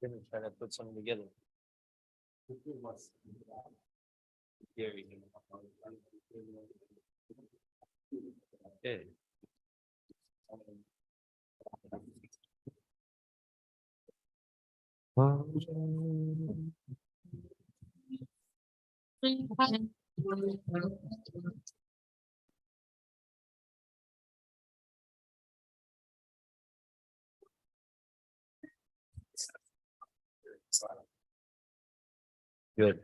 Gonna try to put something together. Okay. Good.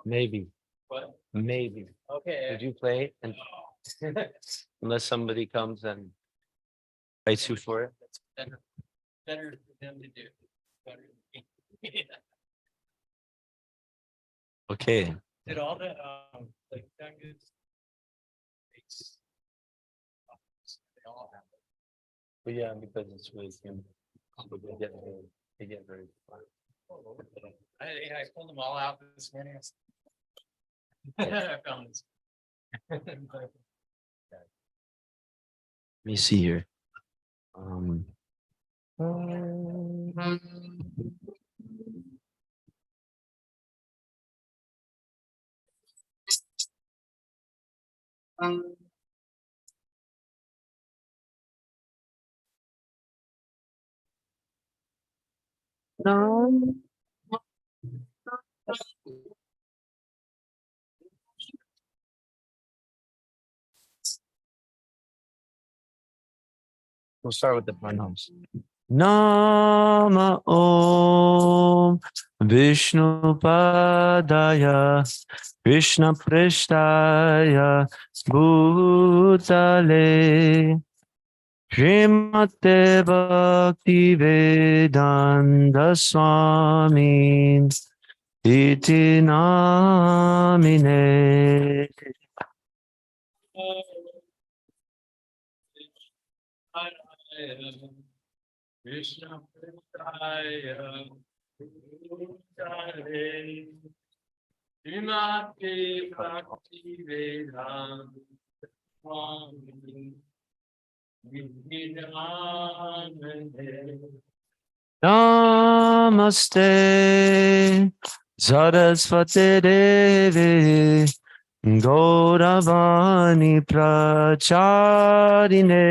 Maybe. What? Maybe. Okay. Would you play? And unless somebody comes and fights you for it. That's better for them to do. Better than me. Okay. Did all the like that is they all have it. But yeah, because it's really human. They get very fun. I pulled them all out this morning. I found this. Let me see here. No. We'll start with the pranams. Nama Om Vishnu Padaya Krishna Prishtaya Bhutale Srimate Bhakti Vedanta Swami Iti Namine. Krishna Pristaya Bhutale Srimati Bhakti Vedanta Swami Namaste Saraswati Devi Gauravani Pracharine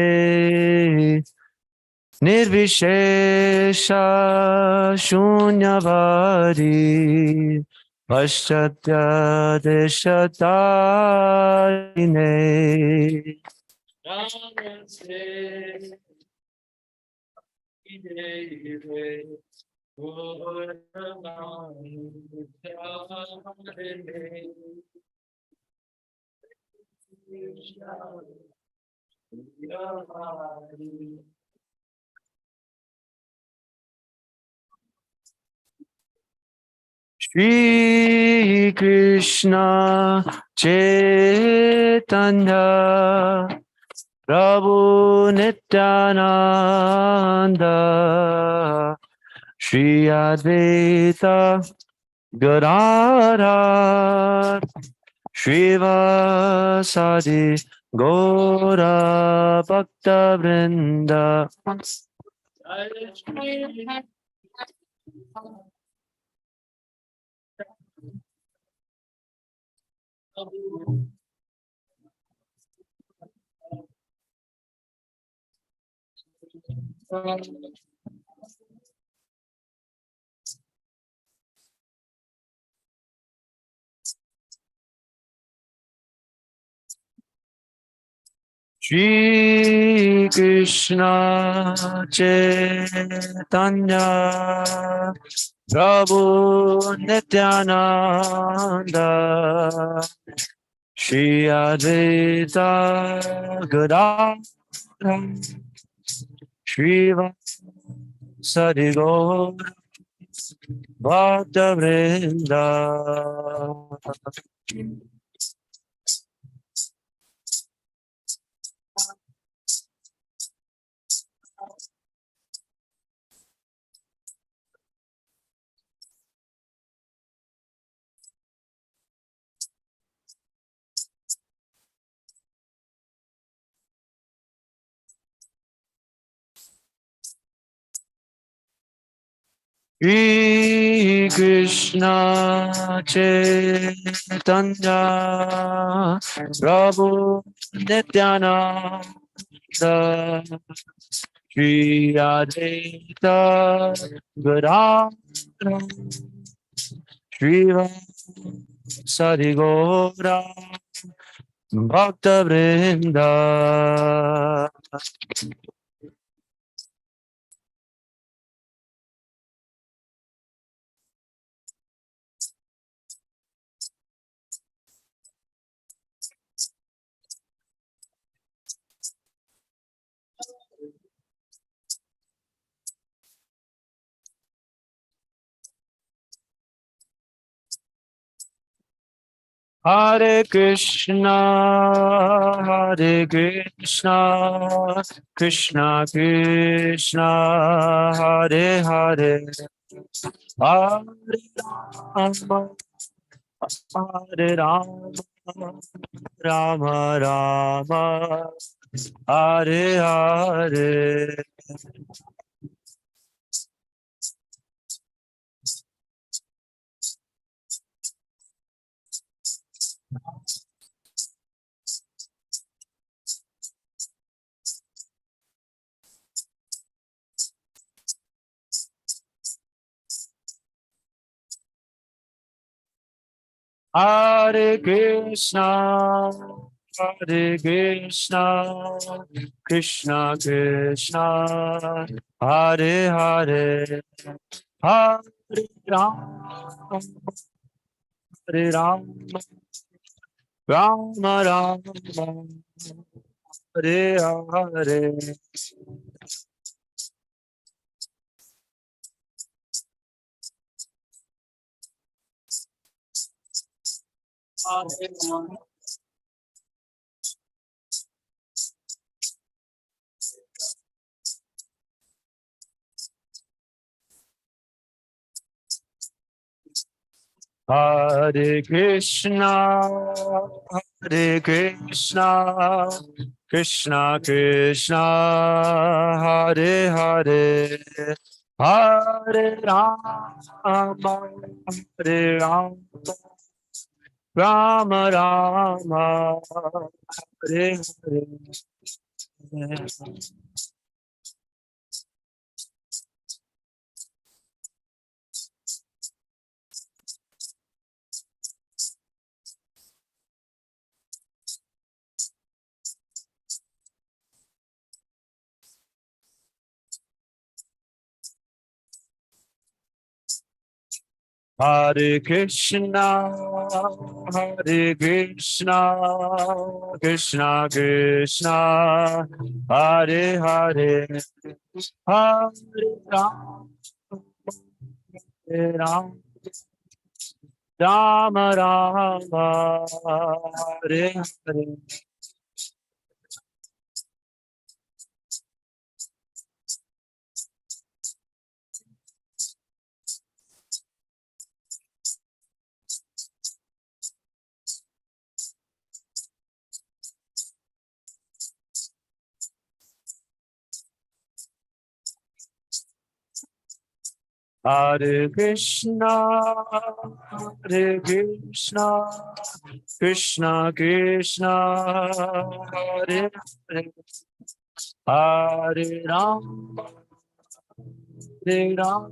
Nirvishesha Shunyavadi Paschatya Deshatarine Namaste Devi Gauravani Pracharine Shri Krishna Chaitanya Prabhu Nityananda Shri Advaita Gadadhar Shrivasadi Gora Bhakta Vrinda. Shri Krishna Chaitanya Prabhu Nityananda Shri Advaita Gadadhar Shrivasadi Gaura Bhakta Vrinda. Shri Krishna Chaitanya Prabhu Nityananda Shri Advaita Gadadhara Shiva Sarigora Bhakta Vrinda. Hare Krishna, Hare Krishna, Krishna Krishna, Hare Hare, Hare Rama, Hare Rama, Rama Rama, Hare Hare. Hare Krishna, Hare Krishna, Krishna Krishna, Hare Hare, Hare Rama, Hare Rama, Rama Rama, Hare Hare. Hare Krishna, Hare Krishna, Krishna Krishna, Hare Hare, Hare Rama, Hare Rama, Rama Rama, Hare Hare. Hare Krishna, Hare Krishna, Krishna Krishna, Hare Hare, Hare Rama, Hare Rama, Rama Rama, Hare Hare. Hare Krishna, Hare Krishna, Krishna Krishna, Hare Hare, Hare Rama, Hare Rama,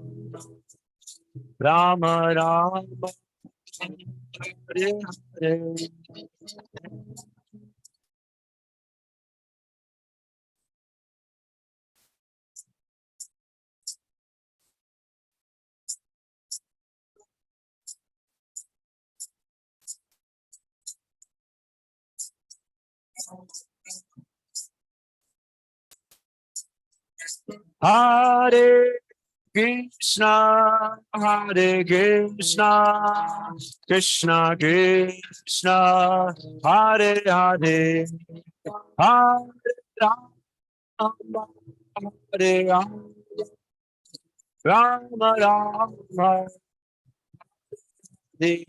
Rama Rama, Hare Hare. Hare Krishna, Hare Krishna, Krishna Krishna, Hare Hare, Hare Rama, Hare Rama, Rama Rama, Hare.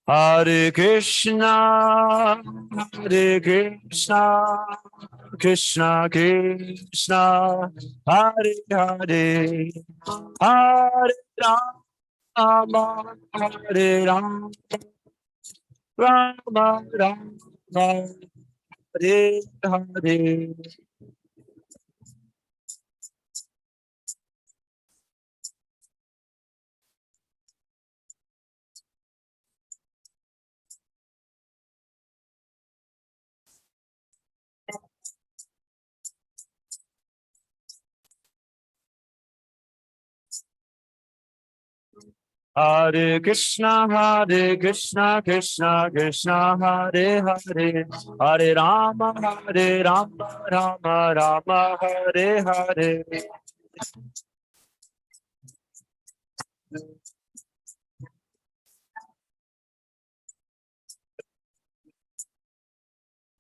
Hare Krishna, Hare Krishna, Krishna Krishna, Hare Hare, Hare Rama, Hare Rama, Rama Rama, Hare Hare. Hare Krishna, Krishna Krishna, Hare Hare, Hare Rama, Rama Rama, Hare Hare.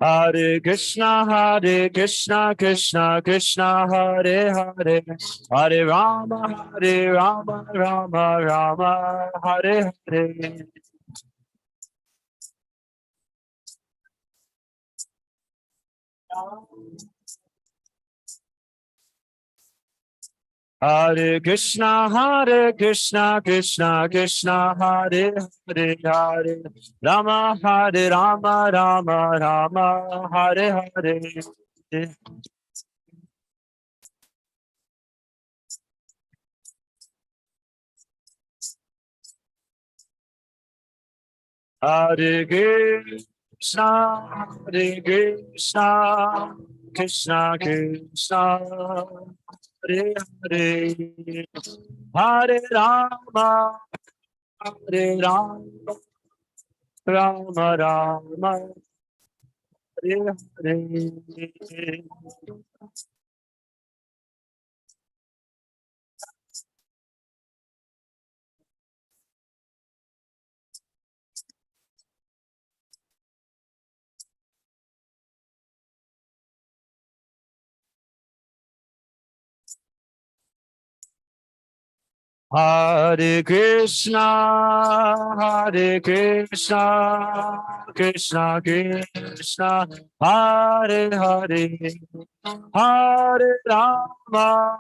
Hare Krishna, Krishna Krishna, Hare Hare, Hare Rama, Rama Rama, Hare Hare. Hare Krishna, Krishna Krishna, Hare Hare, Hare Rama, Rama Rama, Hare Hare. Hare Krishna, Krishna Krishna Krishna, Hare Hare, Hare Rama, Rama Rama Rama, Hare Hare. Hare Krishna, Krishna Krishna, Hare Hare, Hare Rama,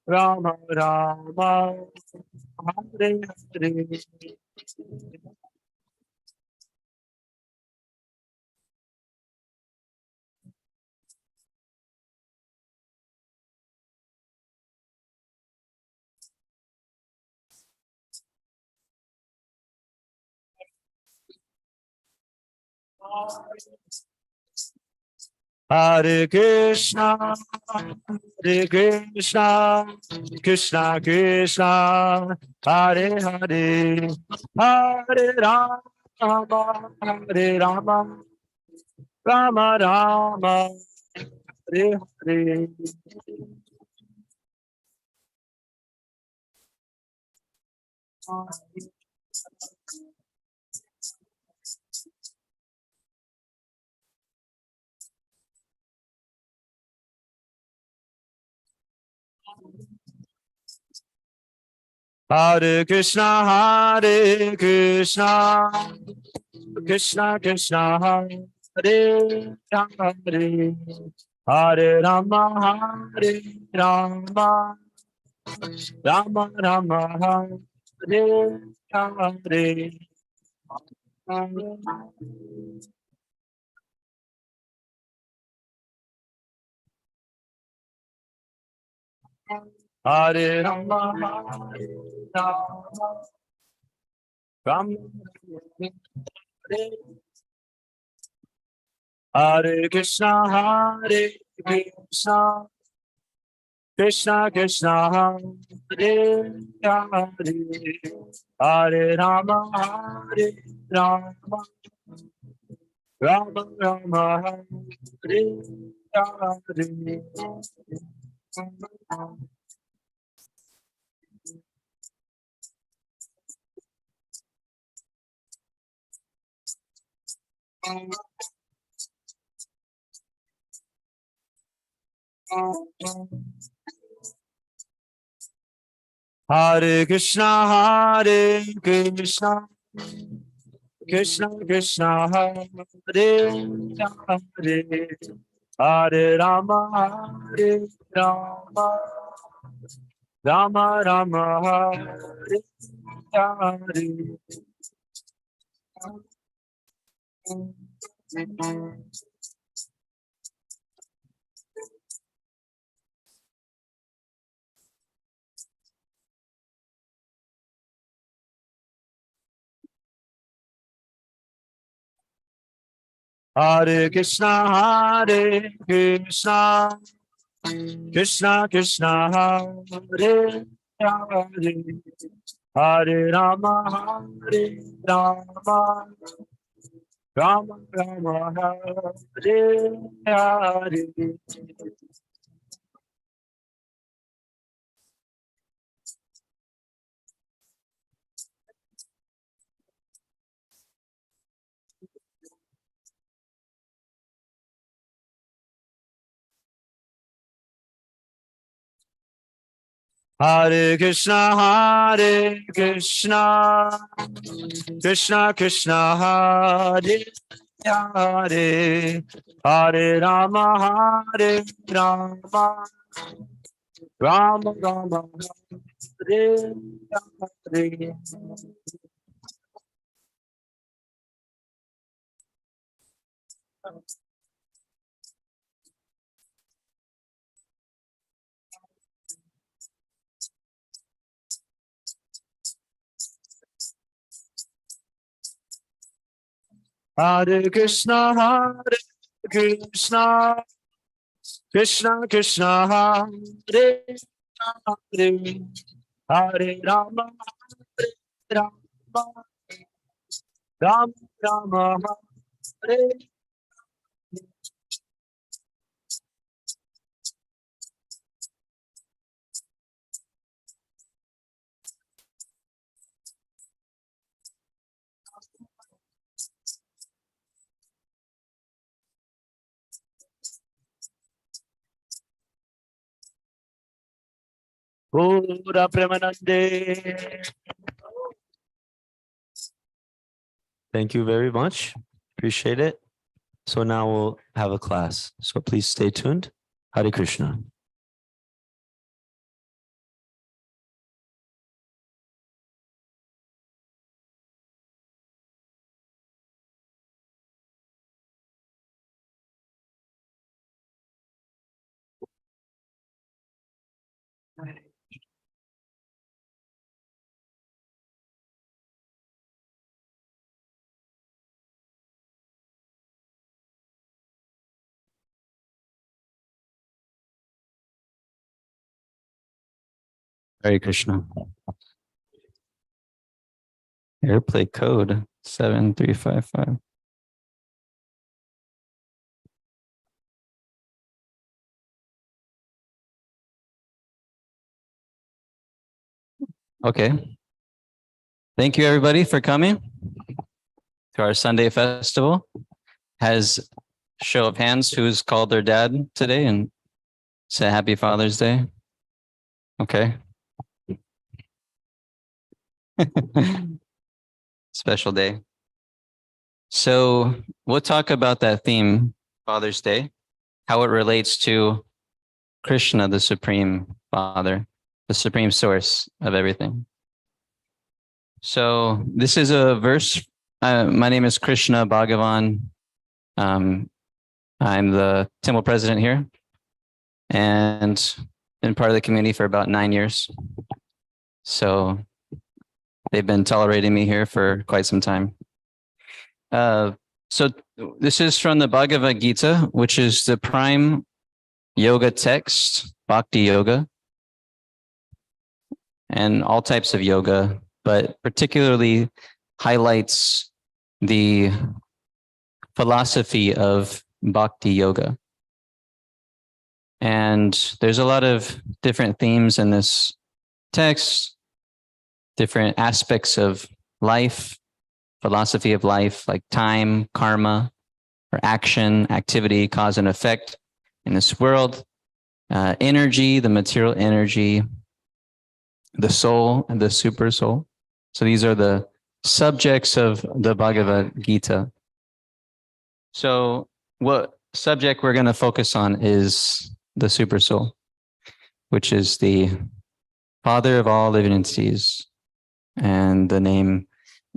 Rama Rama Rama, Hare Hare. Hare Krishna, Krishna Krishna, Hare Hare, Hare Rama, Hare Rama, Rama Rama, Hare Hare. Hare Krishna, Krishna Krishna, Hare Hare, Hare Rama, Rama, Rama Rama, Hare Hare. Hare Rama, Rama, Rama, Hare Krishna, Krishna Krishna Krishna, Hare Hare, Hare Rama, Rama, Rama Rama, Hare Hare. Hare Krishna, Krishna Krishna, Hare Hare, Hare Rama, Hare Rama, Rama Rama, Hare Hare. Hare Krishna, Krishna Krishna, Hare Hare, Hare Rama, Hare Rama, Rama Rama, Hare Hare. Hare Krishna, Krishna Krishna, Hare Hare, Hare Rama, Hare Rama, Rama Rama, Hare Hare. Hare Krishna, Krishna, Krishna Krishna, Hare Hare, Hare Rama, Hare Rama, Rama Rama, Hare. Pura Premanande. Thank you very much. Appreciate it. So now we'll have a class. So please stay tuned. Hare Krishna. Hare Krishna. Airplay code 7355. Okay. Thank you everybody for coming to our Sunday festival. Has show of hands who's called their dad today and say Happy Father's Day? Okay. Special day. So we'll talk about that theme, Father's Day, how it relates to Krishna, the Supreme Father, the Supreme Source of everything. So this is a verse. My name is Krishna Bhagavan. I'm the temple president here and been part of the community for about 9 years. So they've been tolerating me here for quite some time. So this is from the Bhagavad Gita, which is the prime yoga text, Bhakti Yoga, and all types of yoga, but particularly highlights the philosophy of Bhakti Yoga. And there's a lot of different themes in this text, different aspects of life, philosophy of life, like time, karma, or action, activity, cause and effect in this world, energy, the material energy, the soul, and the super soul. So these are the subjects of the Bhagavad Gita. So what subject we're going to focus on is the super soul, which is the father of all living entities. And the name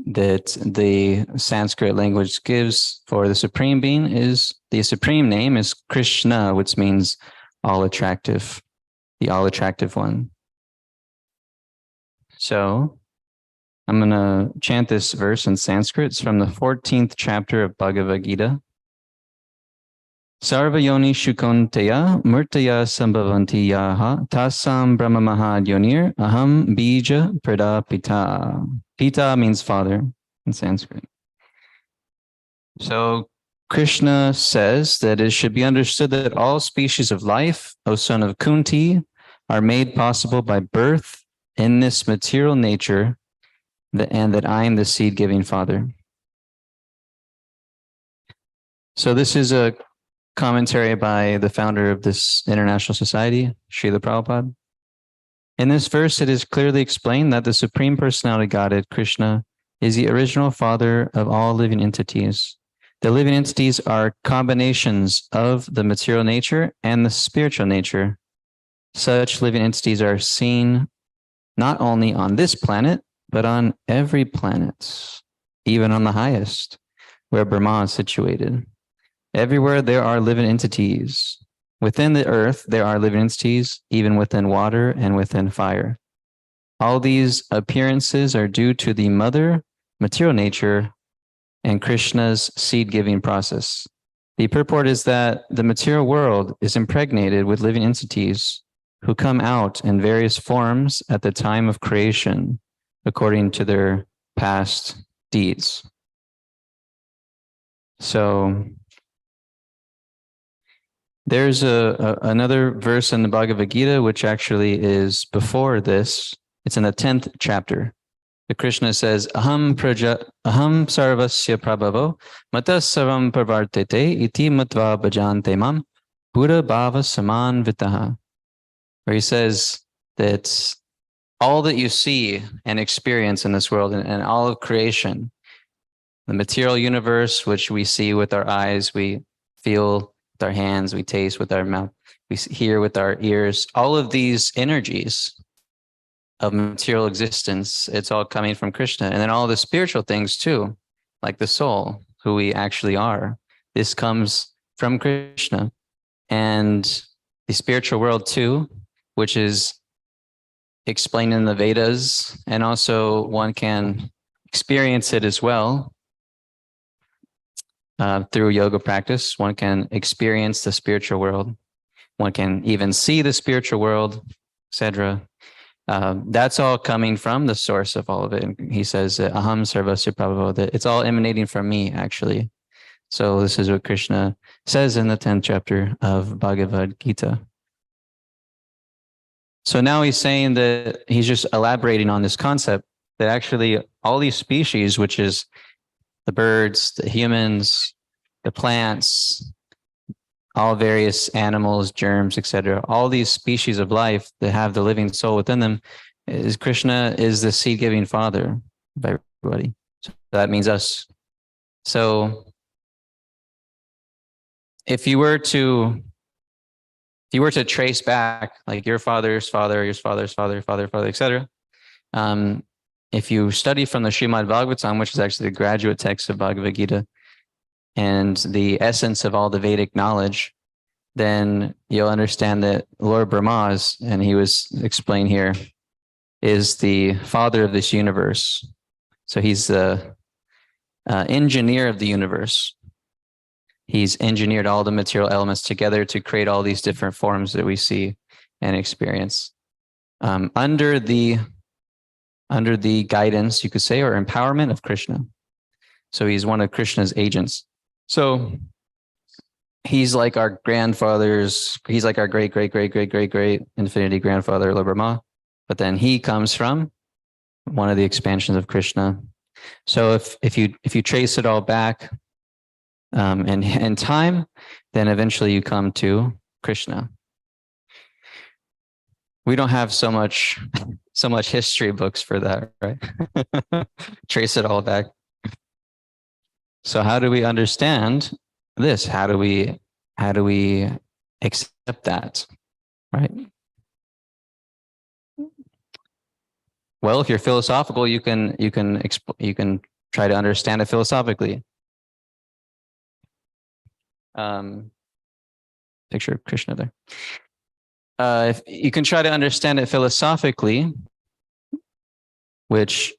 that the Sanskrit language gives for the supreme being is, the supreme name is Krishna, which means all attractive, the all attractive one. So I'm going to chant this verse in Sanskrit. It's from the 14th chapter of Bhagavad Gita. Sarvayoni shukonteya murtaya sambhavanti yaha tasam brahma mahad yonir aham bija pradapita. Pita means father in Sanskrit. So Krishna says that it should be understood that all species of life, O son of Kunti, are made possible by birth in this material nature, and that I am the seed-giving father. So this is a commentary by the founder of this international society, Srila Prabhupada. In this verse, it is clearly explained that the Supreme Personality Godhead, Krishna, is the original father of all living entities. The living entities are combinations of the material nature and the spiritual nature. Such living entities are seen not only on this planet, but on every planet, even on the highest, where Brahma is situated. Everywhere there are living entities. Within the earth, there are living entities, even within water and within fire. All these appearances are due to the mother, material nature, and Krishna's seed-giving process. The purport is that the material world is impregnated with living entities who come out in various forms at the time of creation, according to their past deeds. So there's another verse in the Bhagavad Gita, which actually is before this. It's in the 10th chapter. The Krishna says, Aham sarvasya prabhavo matas sarvam pravartete iti matva bhajante mam buddha bhava saman vitaha. Where he says that all that you see and experience in this world and all of creation, the material universe, which we see with our eyes, we feel with our hands, we taste with our mouth, we hear with our ears, all of these energies of material existence, it's all coming from Krishna. And then all the spiritual things too, like the soul, who we actually are. This comes from Krishna. And the spiritual world too, which is explained in the Vedas, and also one can experience it as well through yoga practice. One can experience the spiritual world. One can even see the spiritual world, etc. That's all coming from the source of all of it. And he says, Aham sarvasya prabhavo, that it's all emanating from me, actually. So this is what Krishna says in the 10th chapter of Bhagavad Gita. So now he's saying that he's just elaborating on this concept that actually all these species, which is the birds, the humans, the plants, all various animals, germs, etc., all these species of life that have the living soul within them, is Krishna is the seed-giving father of everybody. So that means us. So if you were to trace back, like your father's father, your father's father, father, etc., if you study from the Srimad Bhagavatam, which is actually the graduate text of Bhagavad Gita, and the essence of all the Vedic knowledge, then you'll understand that Lord Brahma is, and he was explained here, is the father of this universe. So he's the engineer of the universe. He's engineered all the material elements together to create all these different forms that we see and experience. Under the guidance, you could say, or empowerment of Krishna. So he's one of Krishna's agents. So he's like our grandfathers, he's like our great infinity grandfather, Lord Brahma. But then he comes from one of the expansions of Krishna. So if you trace it all back in time, then eventually you come to Krishna. We don't have so much so much history books for that, right? Trace it all back. So how do we understand this? How do we accept that, right? Well, if you're philosophical, you can try to understand it philosophically. Picture of Krishna there. If you can try to understand it philosophically, which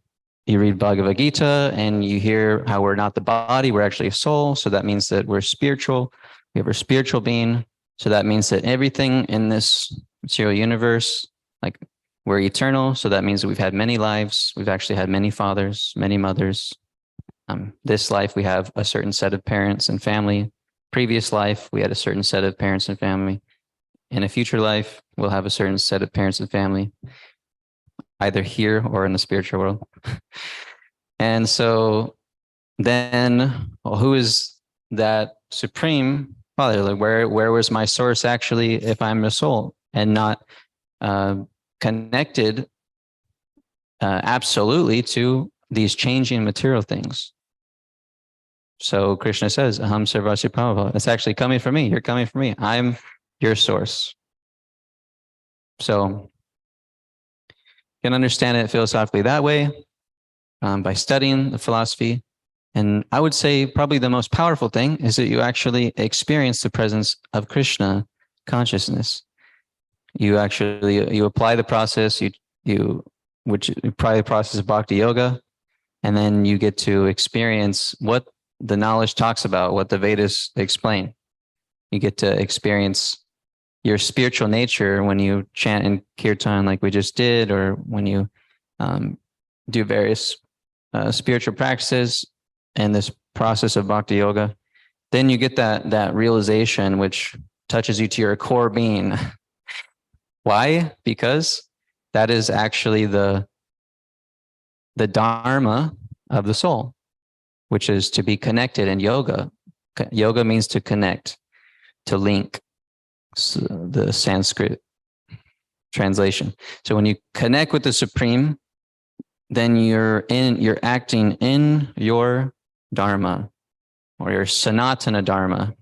you read Bhagavad Gita and you hear how we're not the body, we're actually a soul. So that means that we're spiritual. We have a spiritual being. So that means that everything in this material universe, like we're eternal. So that means that we've had many lives. We've actually had many fathers, many mothers. This life, we have a certain set of parents and family. Previous life, we had a certain set of parents and family. In a future life, we'll have a certain set of parents and family, either here or in the spiritual world. And so then, well, who is that supreme father? Like where was my source actually if I'm a soul and not connected absolutely to these changing material things? So Krishna says, Aham Sarvasya Prabhu. It's actually coming from me. You're coming from me. I'm your source. So you can understand it philosophically that way by studying the philosophy. And I would say probably the most powerful thing is that you actually experience the presence of Krishna consciousness. You apply the process, you apply the process of bhakti yoga, and then you get to experience what the knowledge talks about, what the Vedas explain. You get to experience your spiritual nature when you chant in Kirtan like we just did, or when you do various spiritual practices and this process of bhakti yoga. Then you get that realization which touches you to your core being. Why? Because that is actually the dharma of the soul, which is to be connected in yoga. Yoga means to connect, to link, so the Sanskrit translation. So when you connect with the Supreme, then you're acting in your dharma or your Sanatana dharma.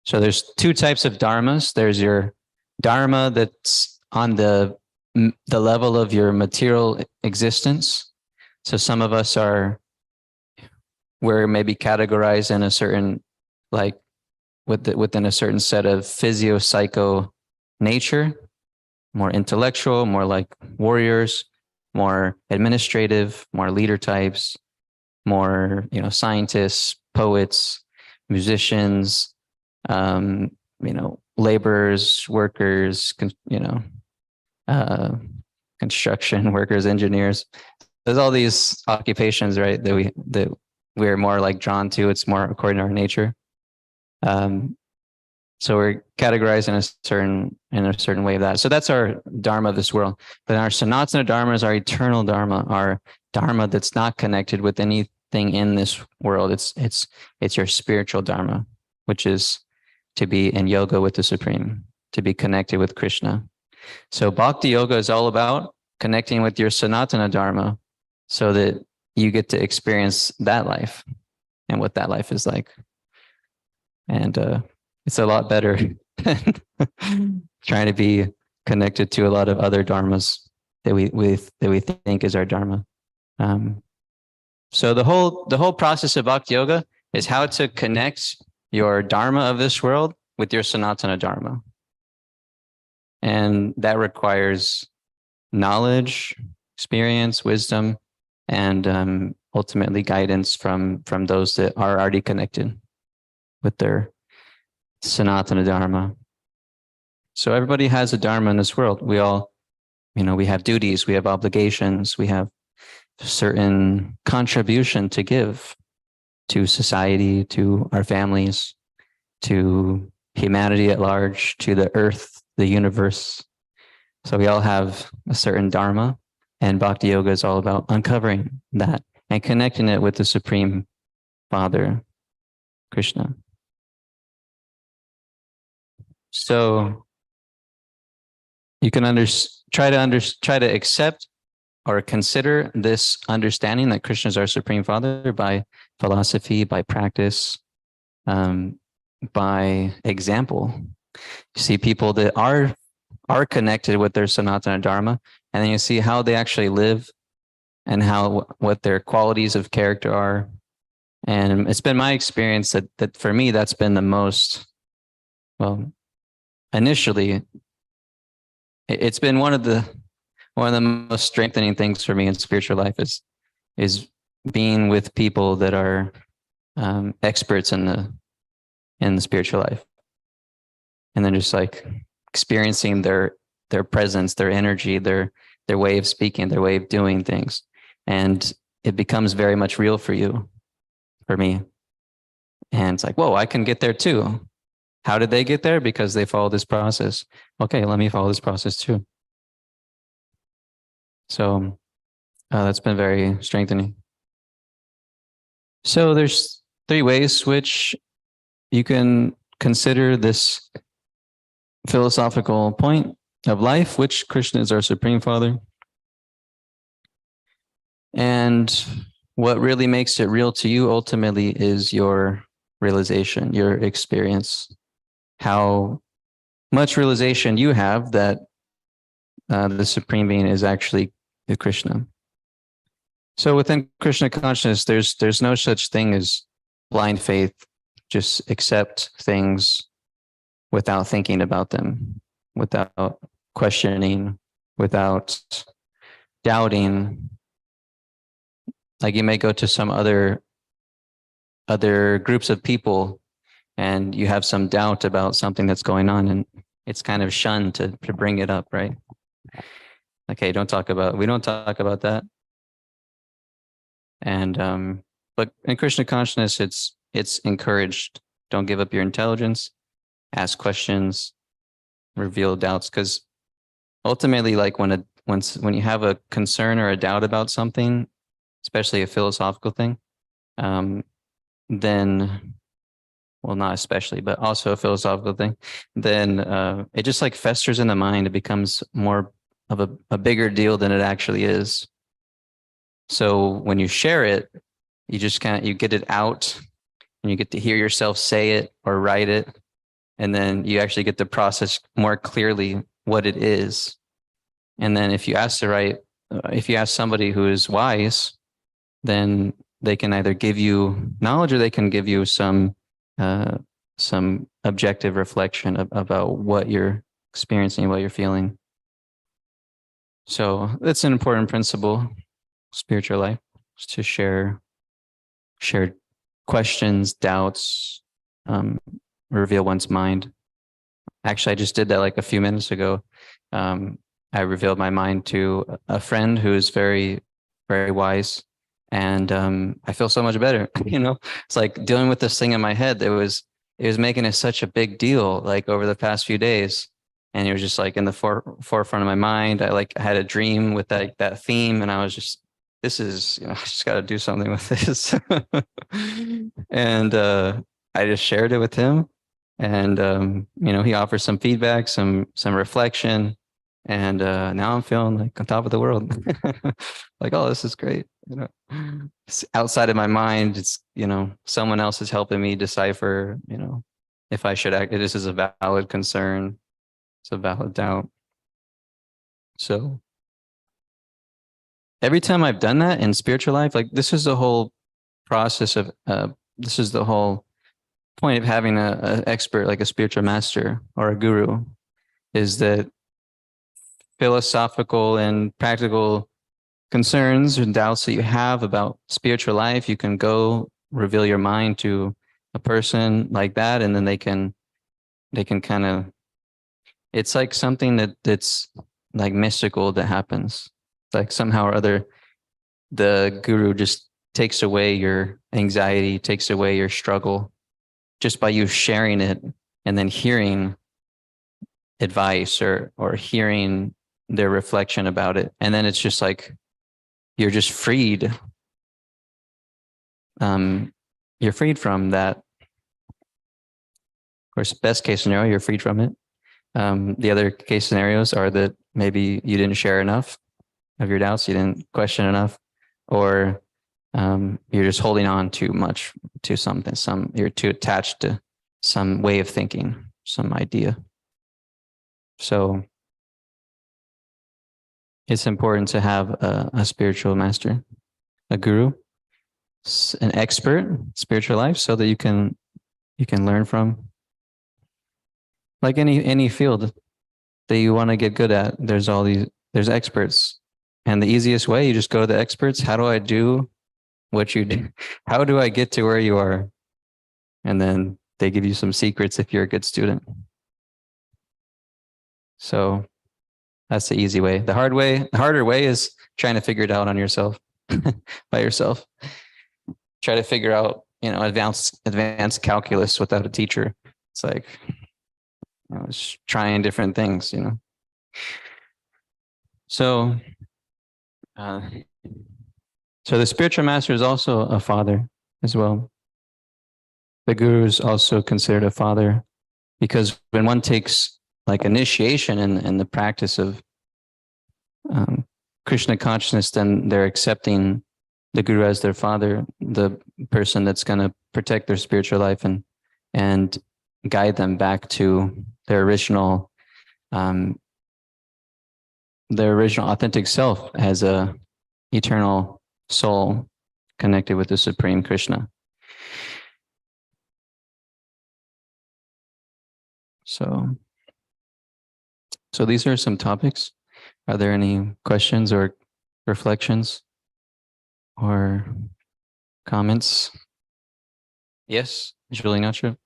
So there's two types of dharmas. There's your dharma that's on the level of your material existence. So some of us we're maybe categorized in a certain, like within a certain set of physio-psycho nature, more intellectual, more like warriors, more administrative, more leader types, more, scientists, poets, musicians, laborers, workers, construction workers, engineers. There's all these occupations, right, that we're more like drawn to. It's more according to our nature. So we're categorized in a certain way of that. So that's our dharma of this world. But our Sanatana dharma is our eternal dharma, our dharma that's not connected with anything in this world. It's your spiritual dharma, which is to be in yoga with the Supreme, to be connected with Krishna. So bhakti yoga is all about connecting with your Sanatana dharma so that you get to experience that life and what that life is like. And it's a lot better than trying to be connected to a lot of other dharmas that we think is our dharma. So the whole process of bhakti yoga is how to connect your dharma of this world with your Sanatana dharma, and that requires knowledge, experience, wisdom, and ultimately guidance from those that are already connected with their Sanatana dharma. So everybody has a dharma in this world. We all, we have duties, we have obligations, we have a certain contribution to give to society, to our families, to humanity at large, to the earth, the universe. So we all have a certain dharma, and bhakti yoga is all about uncovering that and connecting it with the Supreme Father, Krishna. So you can try to accept or consider this understanding that Krishna is our Supreme Father by philosophy, by practice, by example. You see people that are connected with their Sanatana Dharma, and then you see how they actually live and what their qualities of character are. And it's been my experience that for me, that's been the most, well, initially, it's been one of the most strengthening things for me in spiritual life is being with people that are experts in the spiritual life, and then just like experiencing their presence, their energy, their way of speaking, their way of doing things, and it becomes very much real for you, for me. And it's like, whoa, I can get there too. How did they get there? Because they follow this process. Okay, let me follow this process too. So that's been very strengthening. So there's 3 ways which you can consider this philosophical point of life, which Krishna is our Supreme Father. And what really makes it real to you ultimately is your realization, your experience, how much realization you have that the Supreme Being is actually the Krishna. So within Krishna consciousness, there's no such thing as blind faith. Just accept things without thinking about them, without questioning, without doubting. Like you may go to some other groups of people and you have some doubt about something that's going on, and it's kind of shunned to bring it up, right? Okay, we don't talk about that. And but in Krishna consciousness, it's encouraged. Don't give up your intelligence, ask questions, reveal doubts, because ultimately, like when you have a concern or a doubt about something, especially a philosophical thing, then, well, not especially, but also a philosophical thing, then it just like festers in the mind. It becomes more of a bigger deal than it actually is. So when you share it, you just you get it out, and you get to hear yourself say it or write it. And then you actually get to process more clearly what it is. And then if you ask somebody who is wise, then they can either give you knowledge or they can give you some objective reflection about what you're experiencing, what you're feeling. So that's an important principle, spiritual life, is to share questions, doubts, reveal one's mind. Actually, I just did that like a few minutes ago. I revealed my mind to a friend who is very, very wise. And I feel so much better. It's like dealing with this thing in my head. It was making it such a big deal, like over the past few days. And it was just like in the forefront of my mind. I had a dream with that theme, and I was just, this is, I just got to do something with this. And I just shared it with him, and he offered some feedback, some reflection, and now I'm feeling like on top of the world. Like, oh, this is great. It's outside of my mind. It's someone else is helping me decipher. If I should act. This is a valid concern. It's a valid doubt. So every time I've done that in spiritual life, like this is the whole process of. This is the whole point of having an expert, like a spiritual master or a guru, is that philosophical and practical concerns and doubts that you have about spiritual life, you can go reveal your mind to a person like that, and then they can kind of, it's like something that's like mystical that happens. Like somehow or other, the guru just takes away your anxiety, takes away your struggle, just by you sharing it and then hearing advice or hearing their reflection about it. And then it's just like, you're just freed. You're freed from that. Of course, best case scenario, you're freed from it. The other case scenarios are that maybe you didn't share enough of your doubts, you didn't question enough, or you're just holding on too much to something, you're too attached to some way of thinking, some idea. So it's important to have a spiritual master, a guru, an expert spiritual life, so that you can learn from. Like any field that you want to get good at, there's experts. And the easiest way, you just go to the experts. How do I do what you do? How do I get to where you are? And then they give you some secrets if you're a good student. So that's the easy way. The harder way is trying to figure it out on yourself, by yourself. Try to figure out, advanced calculus without a teacher. It's like, it's trying different things, So, so the spiritual master is also a father as well. The guru is also considered a father, because when one takes like initiation in the practice of Krishna consciousness, then they're accepting the guru as their father, the person that's going to protect their spiritual life and guide them back to their original authentic self as a eternal soul connected with the Supreme Krishna. So these are some topics. Are there any questions or reflections or comments? Yes, Julie Nacho.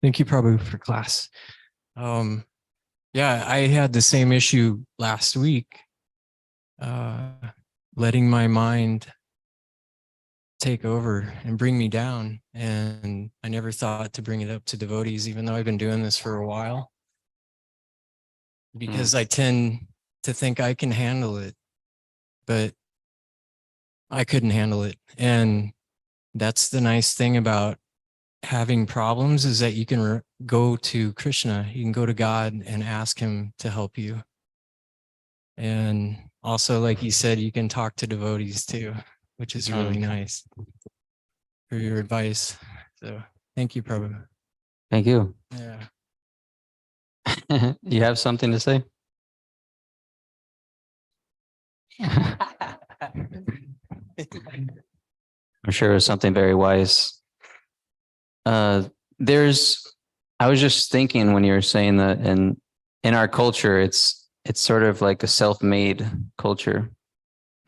Thank you, Prabhu, for class. Yeah, I had the same issue last week, letting my mind take over and bring me down. And I never thought to bring it up to devotees, even though I've been doing this for a while, because I tend to think I can handle it, but I couldn't handle it. And that's the nice thing about having problems, is that you can go to Krishna, you can go to God and ask him to help you. And also, like you said, you can talk to devotees too, which is really nice, for your advice. So thank you, Prabhu. Thank you. Yeah. You have something to say? I'm sure it was something very wise. I was just thinking when you were saying that in our culture, it's sort of like a self-made culture.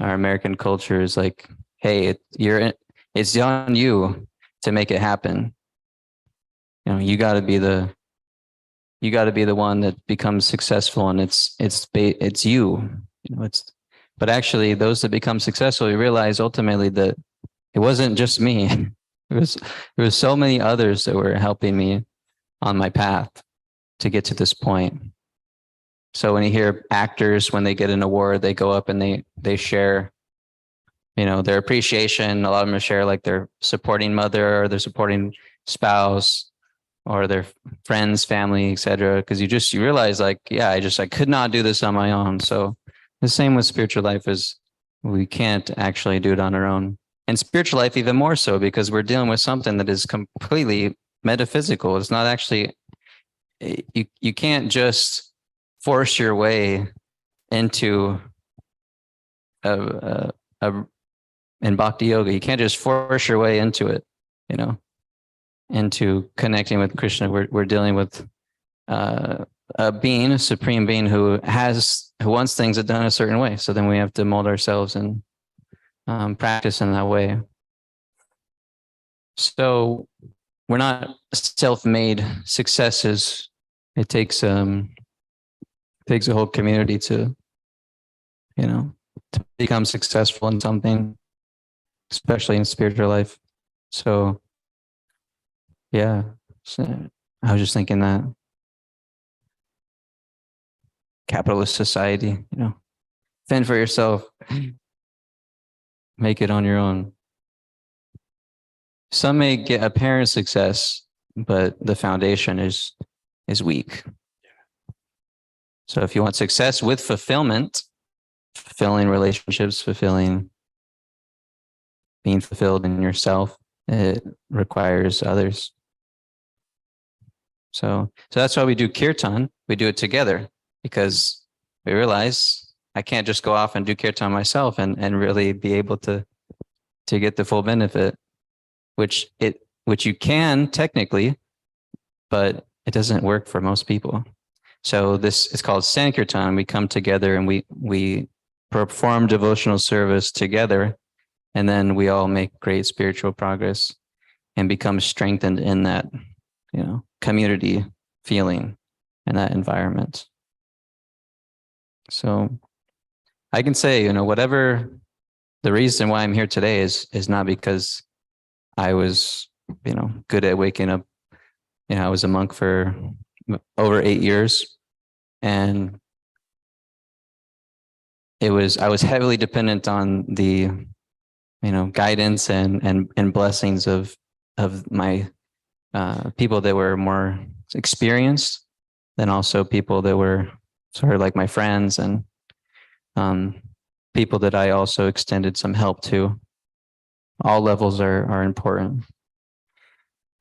Our American culture is like, hey, it's on you to make it happen. You got to be the one that becomes successful, and it's you. But actually, those that become successful, you realize ultimately that it wasn't just me. There was so many others that were helping me on my path to get to this point. So when you hear actors, when they get an award, they go up and they share, their appreciation. A lot of them share like their supporting mother or their supporting spouse or their friends, family, etc. Because you realize like, yeah, I could not do this on my own. So the same with spiritual life is we can't actually do it on our own. And spiritual life even more so, because we're dealing with something that is completely metaphysical. It's not actually, you can't just force your way into in bhakti yoga. You can't just force your way into it, into connecting with Krishna. We're dealing with a supreme being who wants things done a certain way. So then we have to mold ourselves and practice in that way. So we're not self-made successes. It takes a whole community to become successful in something, especially in spiritual life. So yeah, I was just thinking that capitalist society, fend for yourself. Make it on your own. some may get apparent success, but the foundation is weak. So if you want success with fulfillment, fulfilling relationships, being fulfilled in yourself, it requires others. So that's why we do kirtan. We do it together because we realize I can't just go off and do kirtan myself and really be able to get the full benefit, which you can technically, but it doesn't work for most people. So this is called Sankirtan. We come together and we perform devotional service together, and then we all make great spiritual progress and become strengthened in that, community feeling and that environment. So I can say, whatever the reason why I'm here today is not because I was, good at waking up. I was a monk for over 8 years, and I was heavily dependent on the, guidance and blessings of my people that were more experienced, than also people that were sort of like my friends and people that I also extended some help to. All levels are important.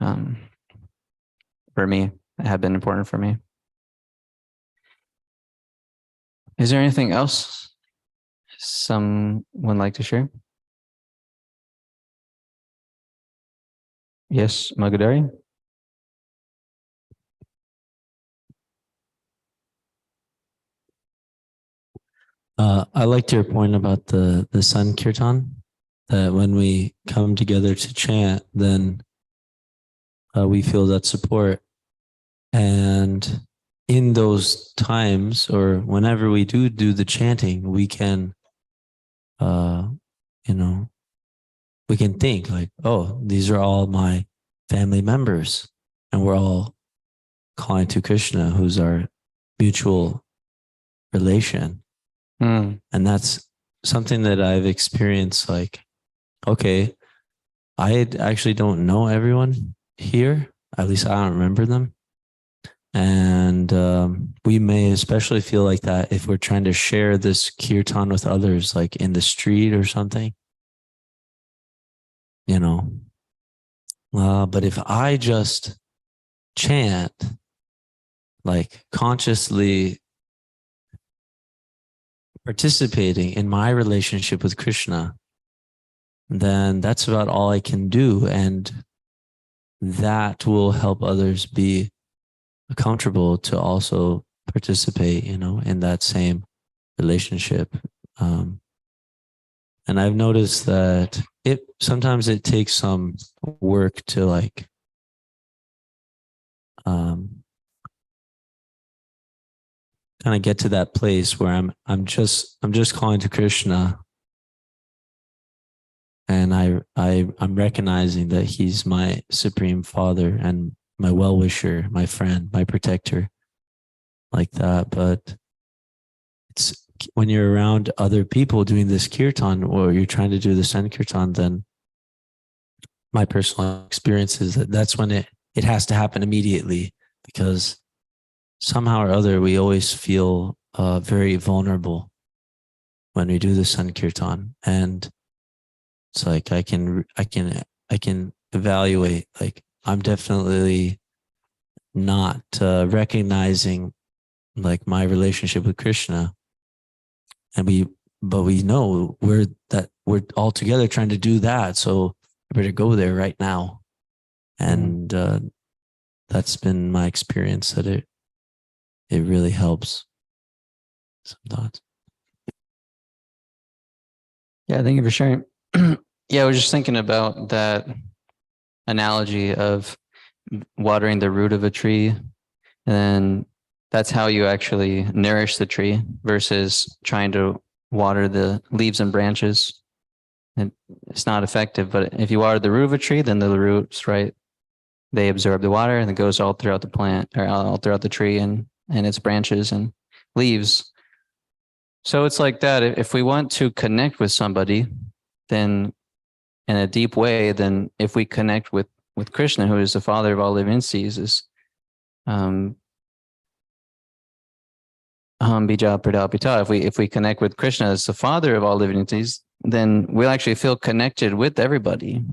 For me, have been important for me. Is there anything else someone like to share? Yes, Magadari. I liked your point about the sun kirtan, that when we come together to chant, then we feel that support. And in those times, or whenever we do the chanting, we can, we can think like, oh, these are all my family members, and we're all calling to Krishna, who's our mutual relation. And that's something that I've experienced. Like, okay, I actually don't know everyone here. At least I don't remember them. And we may especially feel like that if we're trying to share this kirtan with others, like in the street or something, but if I just chant, like consciously participating in my relationship with Krishna, then that's about all I can do. And that will help others be comfortable to also participate, in that same relationship. And I've noticed that sometimes it takes some work to like, kind of get to that place where I'm just calling to Krishna, and I'm recognizing that he's my supreme father and my well-wisher, my friend, my protector, like that. But it's when you're around other people doing this kirtan, or you're trying to do the Sankirtan, then my personal experience is that that's when it has to happen immediately, because somehow or other, we always feel very vulnerable when we do the Sankirtan. And it's like, I can evaluate, like, I'm definitely not recognizing like my relationship with Krishna. But we know we're all together trying to do that. So I better go there right now. And that's been my experience, that it really helps. Some thoughts. Yeah, thank you for sharing. Yeah, I was just thinking about that analogy of watering the root of a tree, and then that's how you actually nourish the tree versus trying to water the leaves and branches. And it's not effective. But if you water the root of a tree, then the roots, right, they absorb the water and it goes all throughout the plant, or all throughout the tree and its branches and leaves. So it's like that. If we want to connect with somebody, then in a deep way, then if we connect with Krishna, who is the father of all living entities, is Bija Pradapita. If we connect with Krishna as the father of all living entities, then we'll actually feel connected with everybody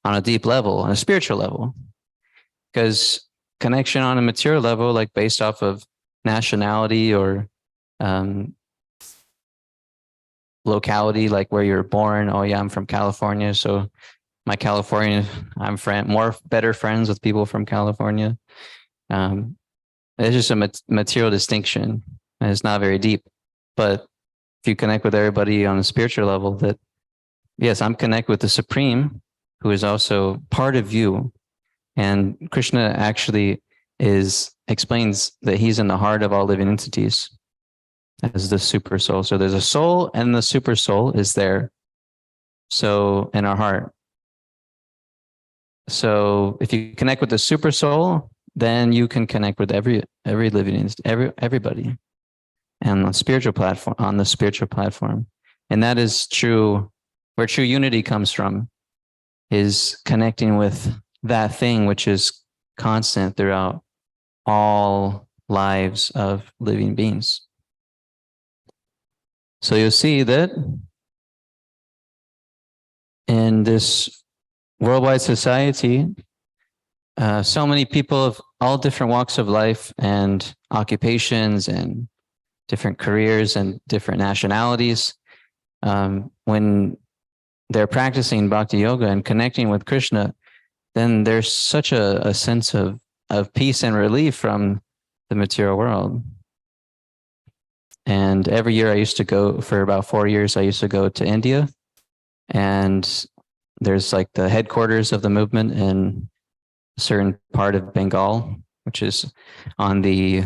on a deep level, on a spiritual level. Because connection on a material level, like based off of nationality or locality, like where you're born. Oh yeah, I'm from California, so my California, I'm better friends with people from California. It's just a material distinction, and it's not very deep. But if you connect with everybody on a spiritual level, that yes, I'm connected with the Supreme, who is also part of you. And Krishna actually explains that he's in the heart of all living entities as the super soul. So there's a soul, and the super soul is there. So in our heart. So if you connect with the super soul, then you can connect with every living everybody, and on the spiritual platform. And that is true, where true unity comes from, is connecting with that thing which is constant throughout all lives of living beings. So you'll see that in this worldwide society, so many people of all different walks of life and occupations and different careers and different nationalities, when they're practicing bhakti yoga and connecting with Krishna, then there's such a sense of peace and relief from the material world. And every year I used to go, for about 4 years, I used to go to India, and there's like the headquarters of the movement in a certain part of Bengal, which is on the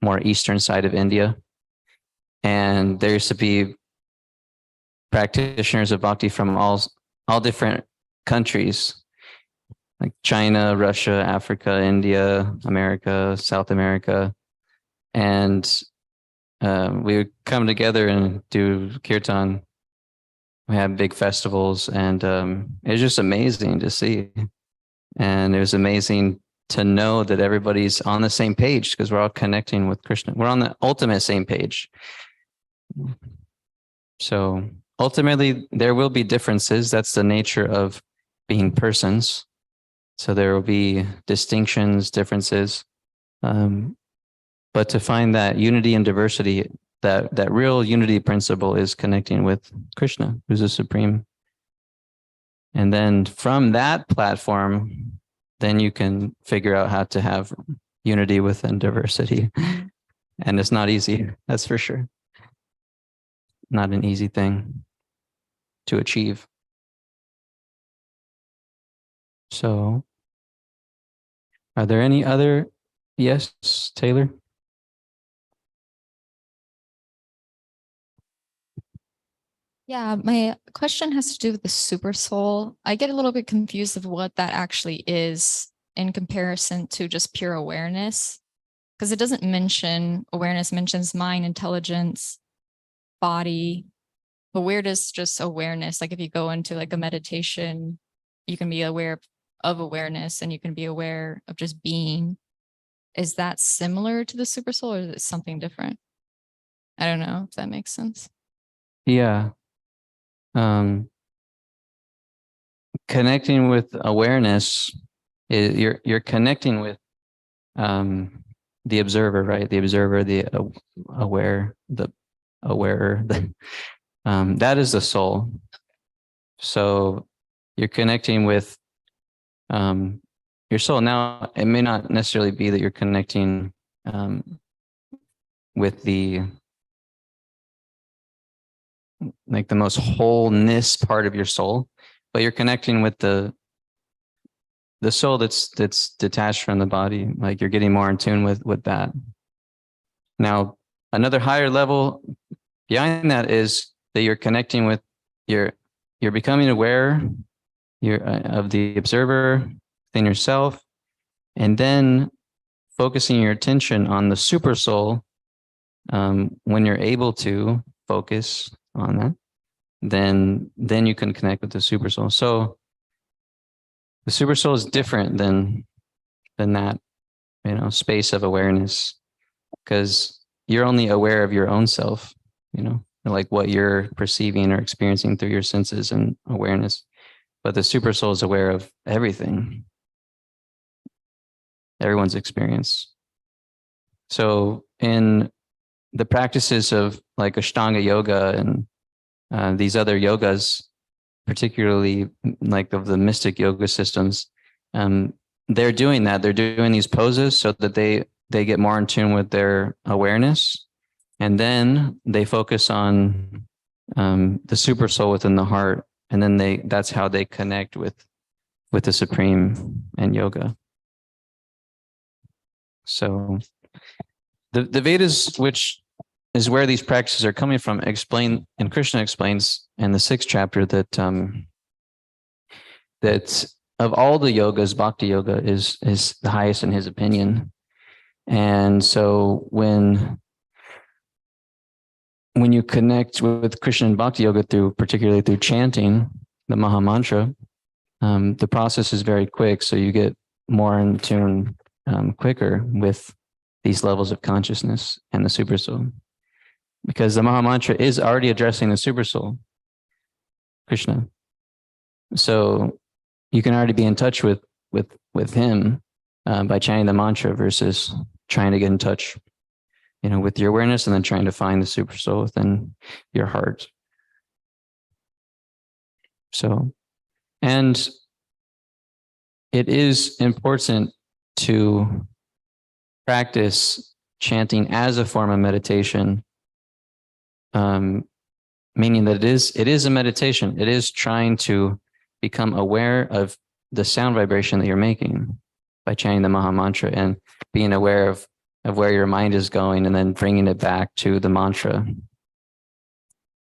more eastern side of India. And there used to be practitioners of bhakti from all different countries, like China, Russia, Africa, India, America, South America. And we would come together and do kirtan. We had big festivals, and it was just amazing to see. And it was amazing to know that everybody's on the same page, because we're all connecting with Krishna. We're on the ultimate same page. So ultimately, there will be differences. That's the nature of being persons. So there will be distinctions, differences. But to find that unity and diversity, that real unity principle is connecting with Krishna, who's the supreme. And then from that platform, then you can figure out how to have unity within diversity. And it's not easy, that's for sure. Not an easy thing to achieve. So, are there any other? Yes, Taylor? Yeah, my question has to do with the super soul. I get a little bit confused of what that actually is in comparison to just pure awareness, because it doesn't mention awareness, mentions mind, intelligence, body. But where does just awareness, like if you go into like a meditation, you can be aware of awareness and you can be aware of just being. Is that similar to the super soul, or is it something different? I don't know if that makes sense. Yeah. Connecting with awareness is you're connecting with the observer, right? The observer, the aware, the awarer. That is the soul. So you're connecting with your soul. Now, it may not necessarily be that you're connecting with the most wholeness part of your soul, but you're connecting with the soul that's detached from the body. Like you're getting more in tune with that. Now, another higher level behind that is that you're connecting with you're becoming aware of the observer within yourself, and then focusing your attention on the super soul. When you're able to focus on that, then you can connect with the super soul. So the super soul is different than that, space of awareness, because you're only aware of your own self, like what you're perceiving or experiencing through your senses and awareness. But the super soul is aware of everything, everyone's experience. So in the practices of like Ashtanga yoga and these other yogas, particularly like of the mystic yoga systems, they're doing that. They're doing these poses so that they get more in tune with their awareness. And then they focus on the super soul within the heart. And then that's how they connect with the Supreme and yoga. So the Vedas, which is where these practices are coming from, explain, and Krishna explains in the 6th chapter that that of all the yogas, Bhakti yoga is the highest in his opinion. And so when you connect with Krishna and Bhakti yoga particularly through chanting the Maha Mantra, the process is very quick. So you get more in tune quicker with these levels of consciousness and the super soul, because the Maha Mantra is already addressing the super soul, Krishna. So you can already be in touch with him by chanting the mantra versus trying to get in touch, with your awareness and then trying to find the super soul within your heart. So, and it is important to practice chanting as a form of meditation, meaning that it is a meditation. It is trying to become aware of the sound vibration that you're making by chanting the Maha Mantra and being aware of where your mind is going and then bringing it back to the mantra.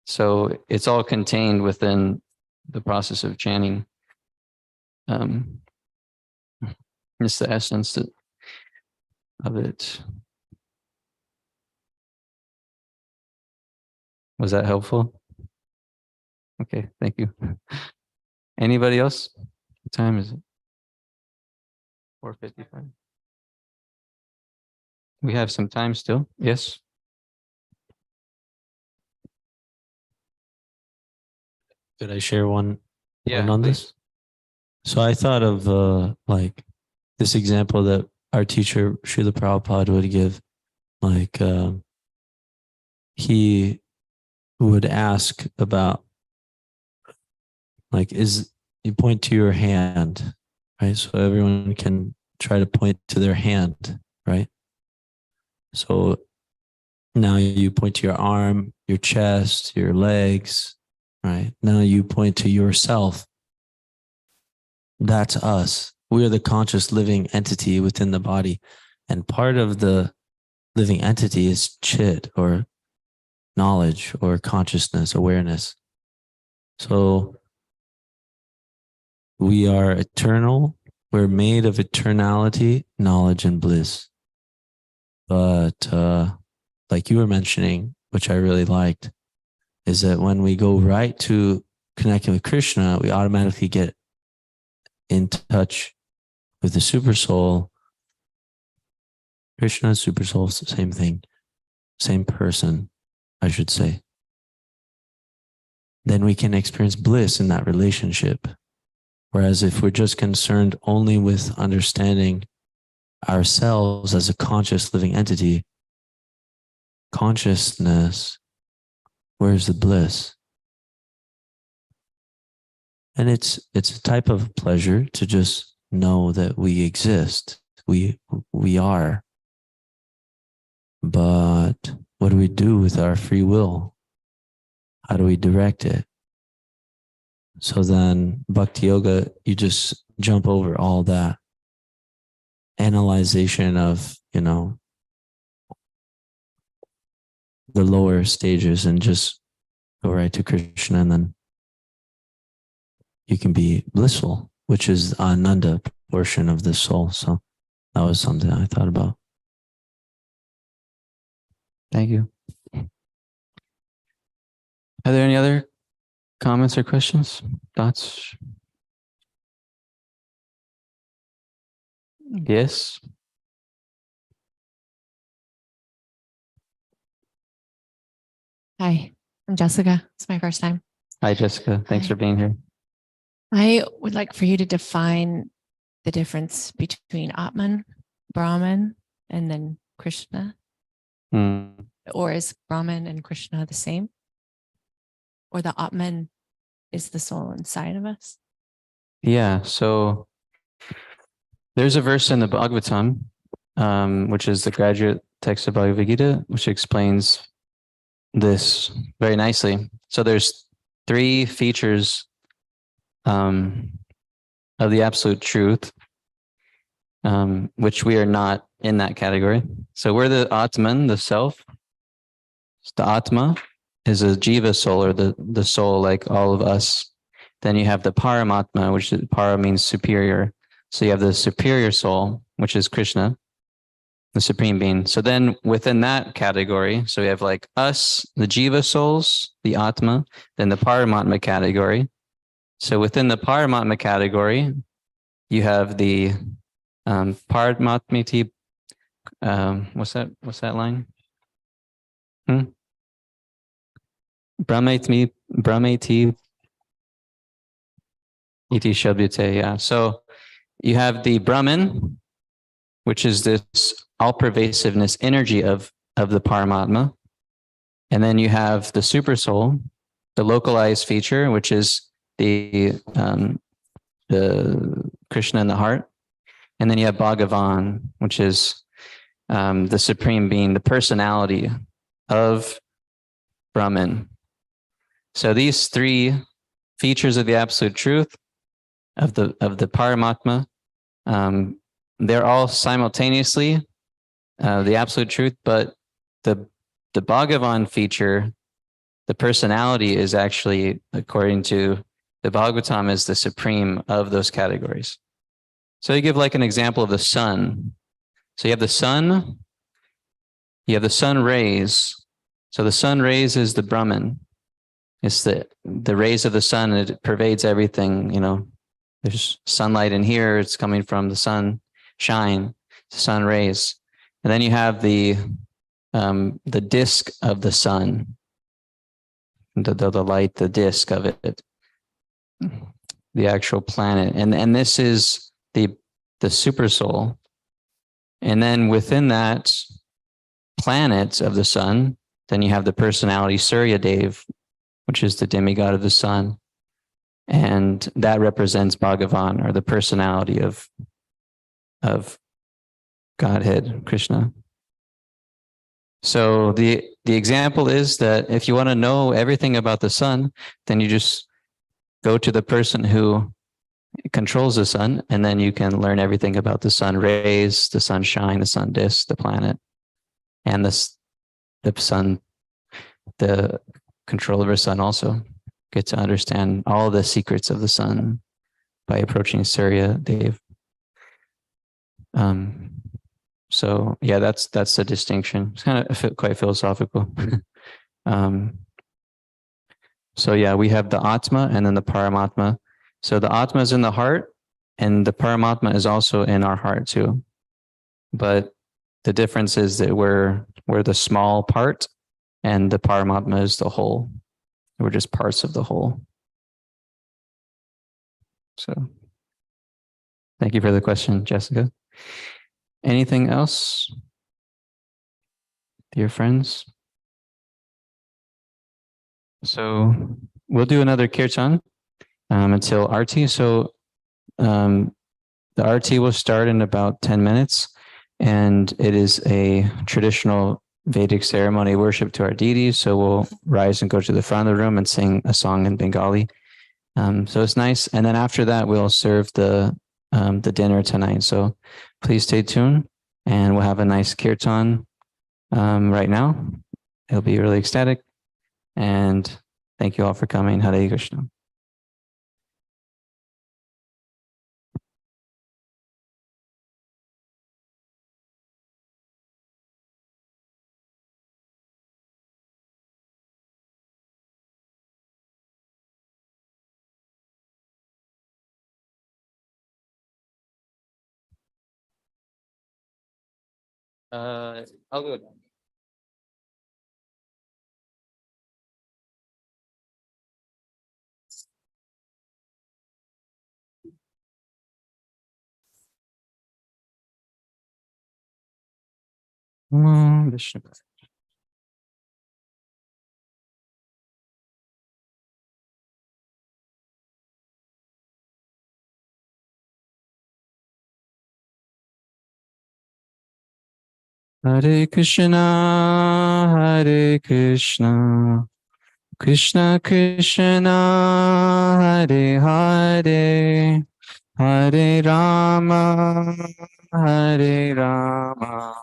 So it's all contained within the process of chanting. It's the essence of it. Was that helpful? Okay, thank you. Anybody else? What time is it? 4:55. We have some time still. Yes. Could I share one Yeah, point on please. this? So I thought of like this example that our teacher Srila Prabhupada would give. Like he would ask about, like, you point to your hand, right? So everyone can try to point to their hand, right? So now you point to your arm, your chest, your legs, right? Now you point to yourself. That's us. We are the conscious living entity within the body. And part of the living entity is chit, or knowledge, or consciousness, awareness. So we are eternal. We're made of eternality, knowledge, and bliss. But like you were mentioning, which I really liked, is that when we go right to connecting with Krishna, we automatically get in touch with the super soul. Krishna, super soul, same thing, same person, I should say. Then we can experience bliss in that relationship. Whereas if we're just concerned only with understanding ourselves as a conscious living entity, consciousness, where's the bliss? And it's a type of pleasure to just know that we exist. We are. But what do we do with our free will? How do we direct it? So then Bhakti Yoga, you just jump over all that analyzation of, the lower stages and just go right to Krishna, and then you can be blissful, which is the Ananda portion of the soul. So that was something I thought about. Thank you. Are there any other comments or questions, thoughts? Yes. Hi, I'm Jessica. It's my first time. Hi, Jessica. Thanks Hi. for being here. I would like for you to define the difference between Atman, Brahman, and then Krishna. Hmm. Or is Brahman and Krishna the same? Or the Atman is the soul inside of us? Yeah. So there's a verse in the Bhagavatam, which is the graduate text of Bhagavad Gita, which explains this very nicely. So there's three features of the absolute truth, which we are not in that category. So we're the Atman, the self. The Atma is a Jiva soul, or the soul like all of us. Then you have the Paramatma, which is, para means superior. So you have the superior soul, which is Krishna, the supreme being. So then within that category, so we have like us, the Jiva souls, the Atma, then the Paramatma category. So within the Paramatma category, you have the Paramatmiti. What's that line? Brahmeti iti shabdute. Yeah. So you have the Brahman, which is this all-pervasiveness energy of the Paramatma. And then you have the super soul, the localized feature, which is the Krishna in the heart. And then you have Bhagavan, which is the supreme being, the personality of Brahman. So these three features of the absolute truth of the Paramatma, they're all simultaneously the absolute truth, but the Bhagavan feature, the personality, is actually, according to the Bhagavatam, is the supreme of those categories. So you give like an example of the sun. So you have the sun, you have the sun rays. So the sun rays is the Brahman. It's the rays of the sun, and it pervades everything. You know, there's sunlight in here. It's coming from the sun shine, the sun rays. And then you have the disk of the sun, the light, the disk of it, the actual planet. And this is the super soul. And then within that planet of the sun, then you have the personality Surya Dev, which is the demigod of the sun. And that represents Bhagavan, or the personality of Godhead, Krishna. So the example is that if you want to know everything about the sun, then you just go to the person who controls the sun, and then you can learn everything about the sun rays, the sunshine, the sun disk, the planet, and the sun, the control of our sun also. Get to understand all the secrets of the sun by approaching Surya Dev. So yeah, that's the distinction. It's kind of quite philosophical. So yeah, we have the Atma and then the Paramatma. So the Atma is in the heart, and the Paramatma is also in our heart too. But the difference is that we're the small part, and the Paramatma is the whole. We're just parts of the whole. So thank you for the question, Jessica. Anything else, dear friends? So we'll do another kirtan until Arti. So the Arti will start in about 10 minutes, and it is a traditional Vedic ceremony worship to our deities. So we'll rise and go to the front of the room and sing a song in Bengali. So it's nice. And then after that, we'll serve the dinner tonight. So please stay tuned, and we'll have a nice kirtan right now. It'll be really ecstatic. And thank you all for coming. Hare Krishna. I'll go. Vishnu. Hare Krishna, Hare Krishna, Krishna Krishna, Hare Hare, Hare Rama, Hare Rama,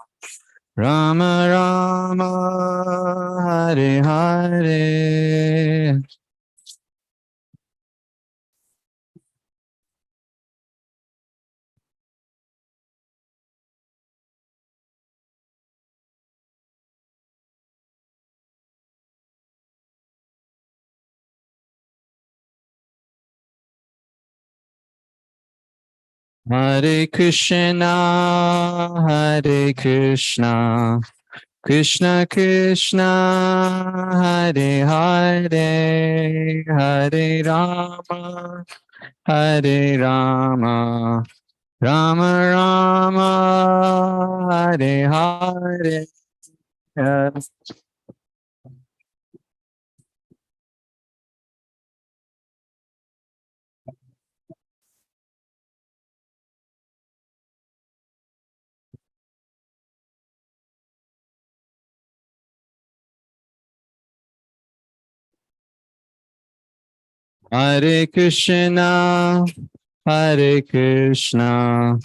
Rama Rama, Hare Hare. Hare Krishna, Hare Krishna, Krishna Krishna, Hare Hare, Hare Rama, Hare Rama, Rama Rama, Hare Hare. Hare Krishna, Hare Krishna,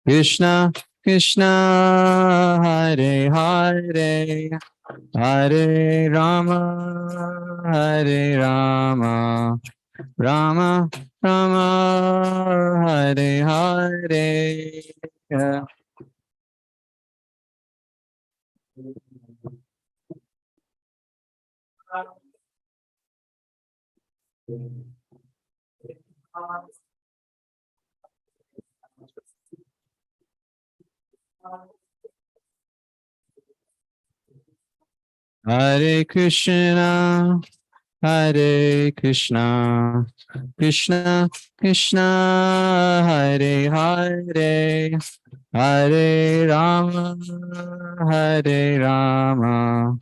Krishna Krishna, Hare Hare, Hare Rama, Hare Rama, Rama Rama, Hare Hare. Hare Krishna, Hare Krishna, Krishna Krishna, Hare Hare, Hare Rama, Hare Rama,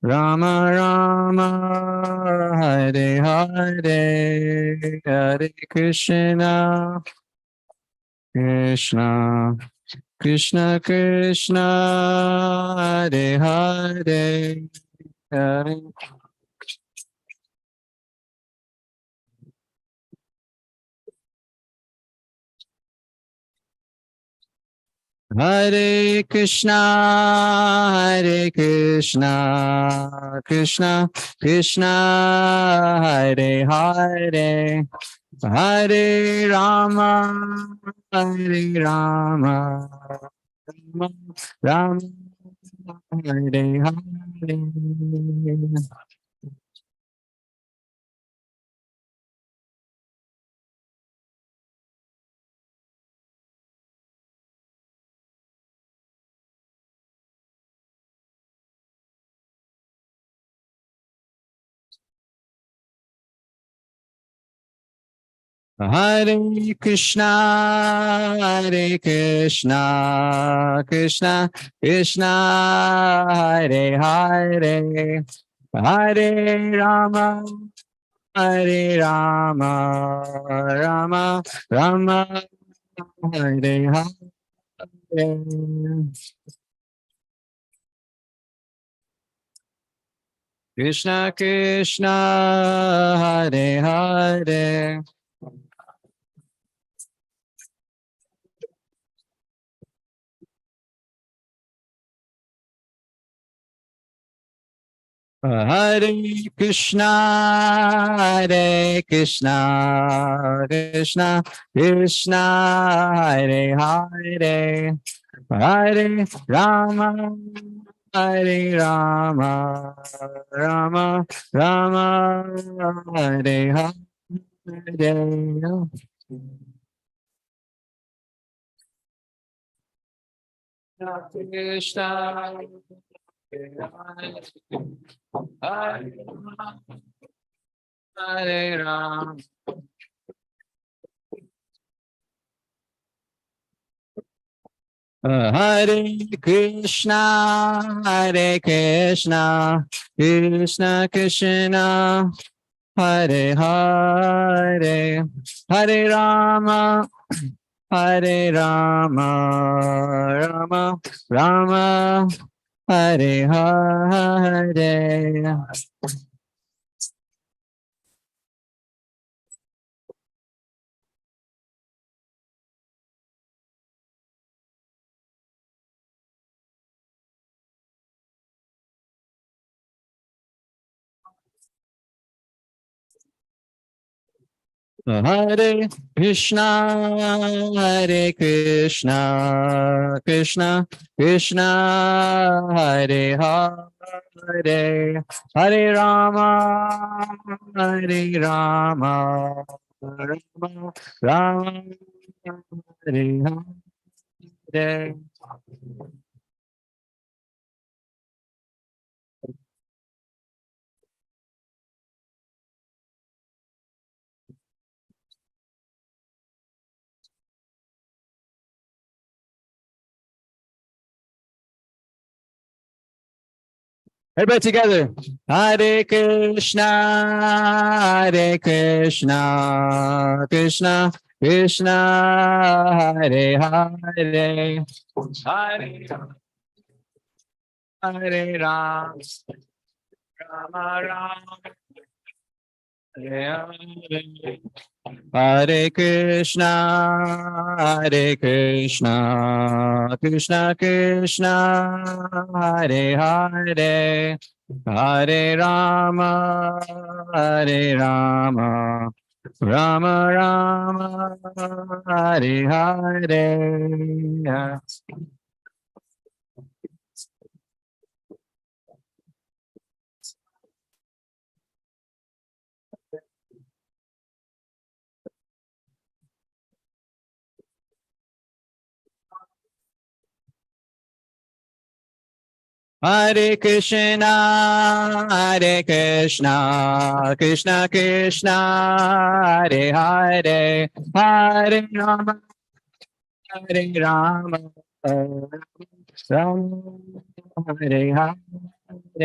Rama Rama, Hare Hare, Hare Krishna, Krishna Krishna Krishna, Hare Hare, Hare. Hare Krishna, Hare Krishna, Krishna Krishna, Hare Hare, Hare Rama, Hare Rama, Rama Hare Hare. Hare Krishna, Hare Krishna, Krishna Krishna, Hare Hare, Hare Rama, Hare Rama, Rama Rama, Hare Hare. Krishna Krishna, Hare Hare. Hare Krishna, Hare Krishna, Krishna Krishna, Hare Hare, Hare Rama, Hare Rama, Rama Rama, Hare Hare. Krishna, Hare Ram, Hare Krishna, Hare Krishna, Krishna Krishna, Hare Hare, Hare Rama, Hare Rama, Rama Rama, Hare Hare. Hare Krishna, Hare Krishna, Krishna Krishna, Hare Hare, Hare Rama, Hare Rama, Rama Rama, Hare Hare. Everybody together. Hare Krishna, Hare Krishna, Krishna Krishna, Hare Hare, Hare Hare Ram, Rama Rama, Hare Hare. Hare Krishna, Hare Krishna, Krishna Krishna, Hare Hare, Hare Rama, Hare Rama, Rama Rama, Hare Hare. Hare Krishna, Hare Krishna, Krishna Krishna, Hare Hare, Hare Rama, Hare Rama, Rama Hare Hare.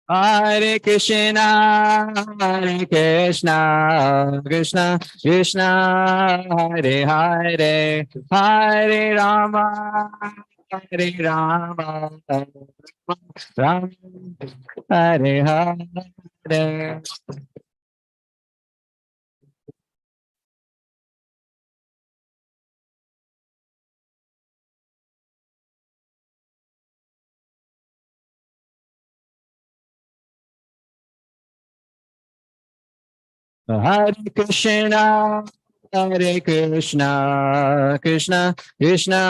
Hare Krishna, Hare Krishna, Krishna Krishna, Hare Hare, Hare Rama, Hare Rama, Rama Hare Hare. Hare Krishna, Hare Krishna, Krishna Krishna,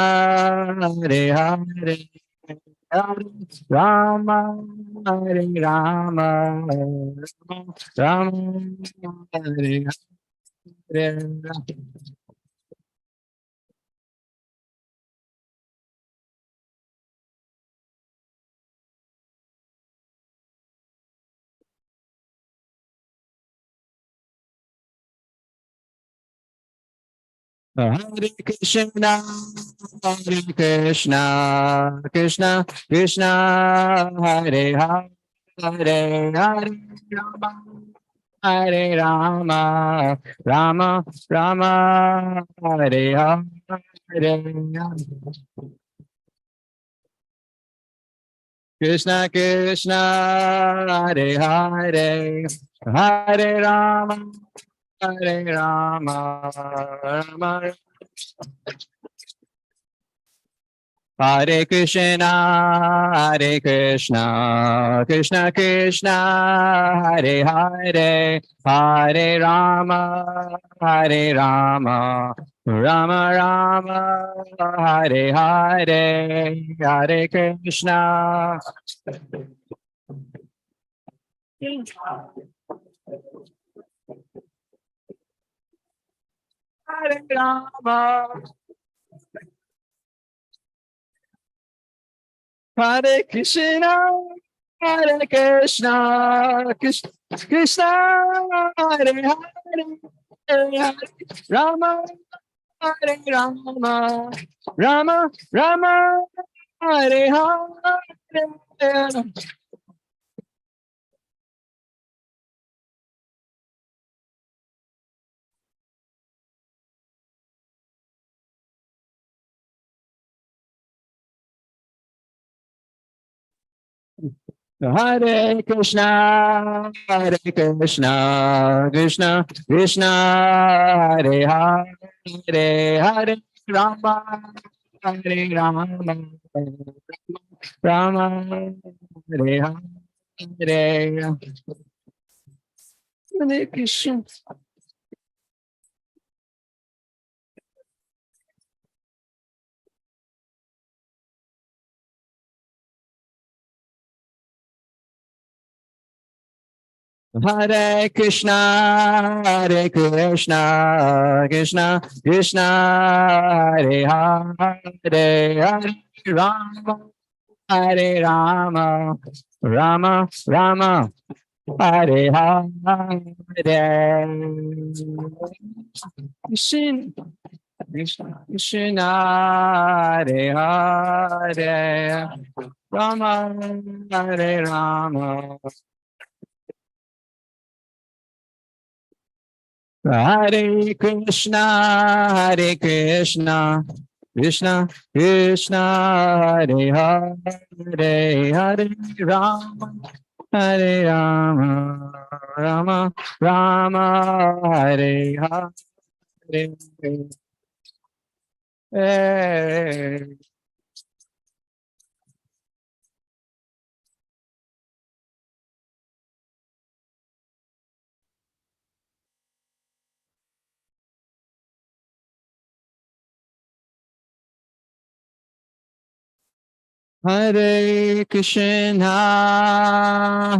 Hare Hare, Hare Rama, Hare Rama, Rama Hare Hare. Hare Krishna, Hare Krishna, Krishna Krishna, Hare Hare, Hare Rama, Hare Rama, Rama Rama, Hare Hare. Krishna Krishna, Hare Hare, Hare Rama, Hare Rama, Rama Hare Krishna, Hare Krishna, Krishna Krishna, Hare Hare, Hare Rama, Hare Rama, Rama Rama, Hare Hare, Hare Krishna. Hare Rama, Hare Krishna, Hare Krishna, Krishna, Hare Hare, Hare Rama, Hare Rama, Rama Rama, Hare Hare. Hare Krishna, Hare Krishna, Krishna Krishna, Hare Hare, Hare Rama, Hare Rama, Rama Hare Hare, Hare Krishna. Hare Krishna, Hare Krishna, Krishna Krishna, Hare Hare, Hare Rama, Hare Rama, Rama Rama, Hare Hare. Krishna Krishna Krishna, Hare Hare, Rama Hare Rama. Hare Krishna, Hare Krishna, Krishna Krishna, Hare Hare, Hare Rama, Hare Rama, Rama Rama, Hare Hare. Hare Krishna,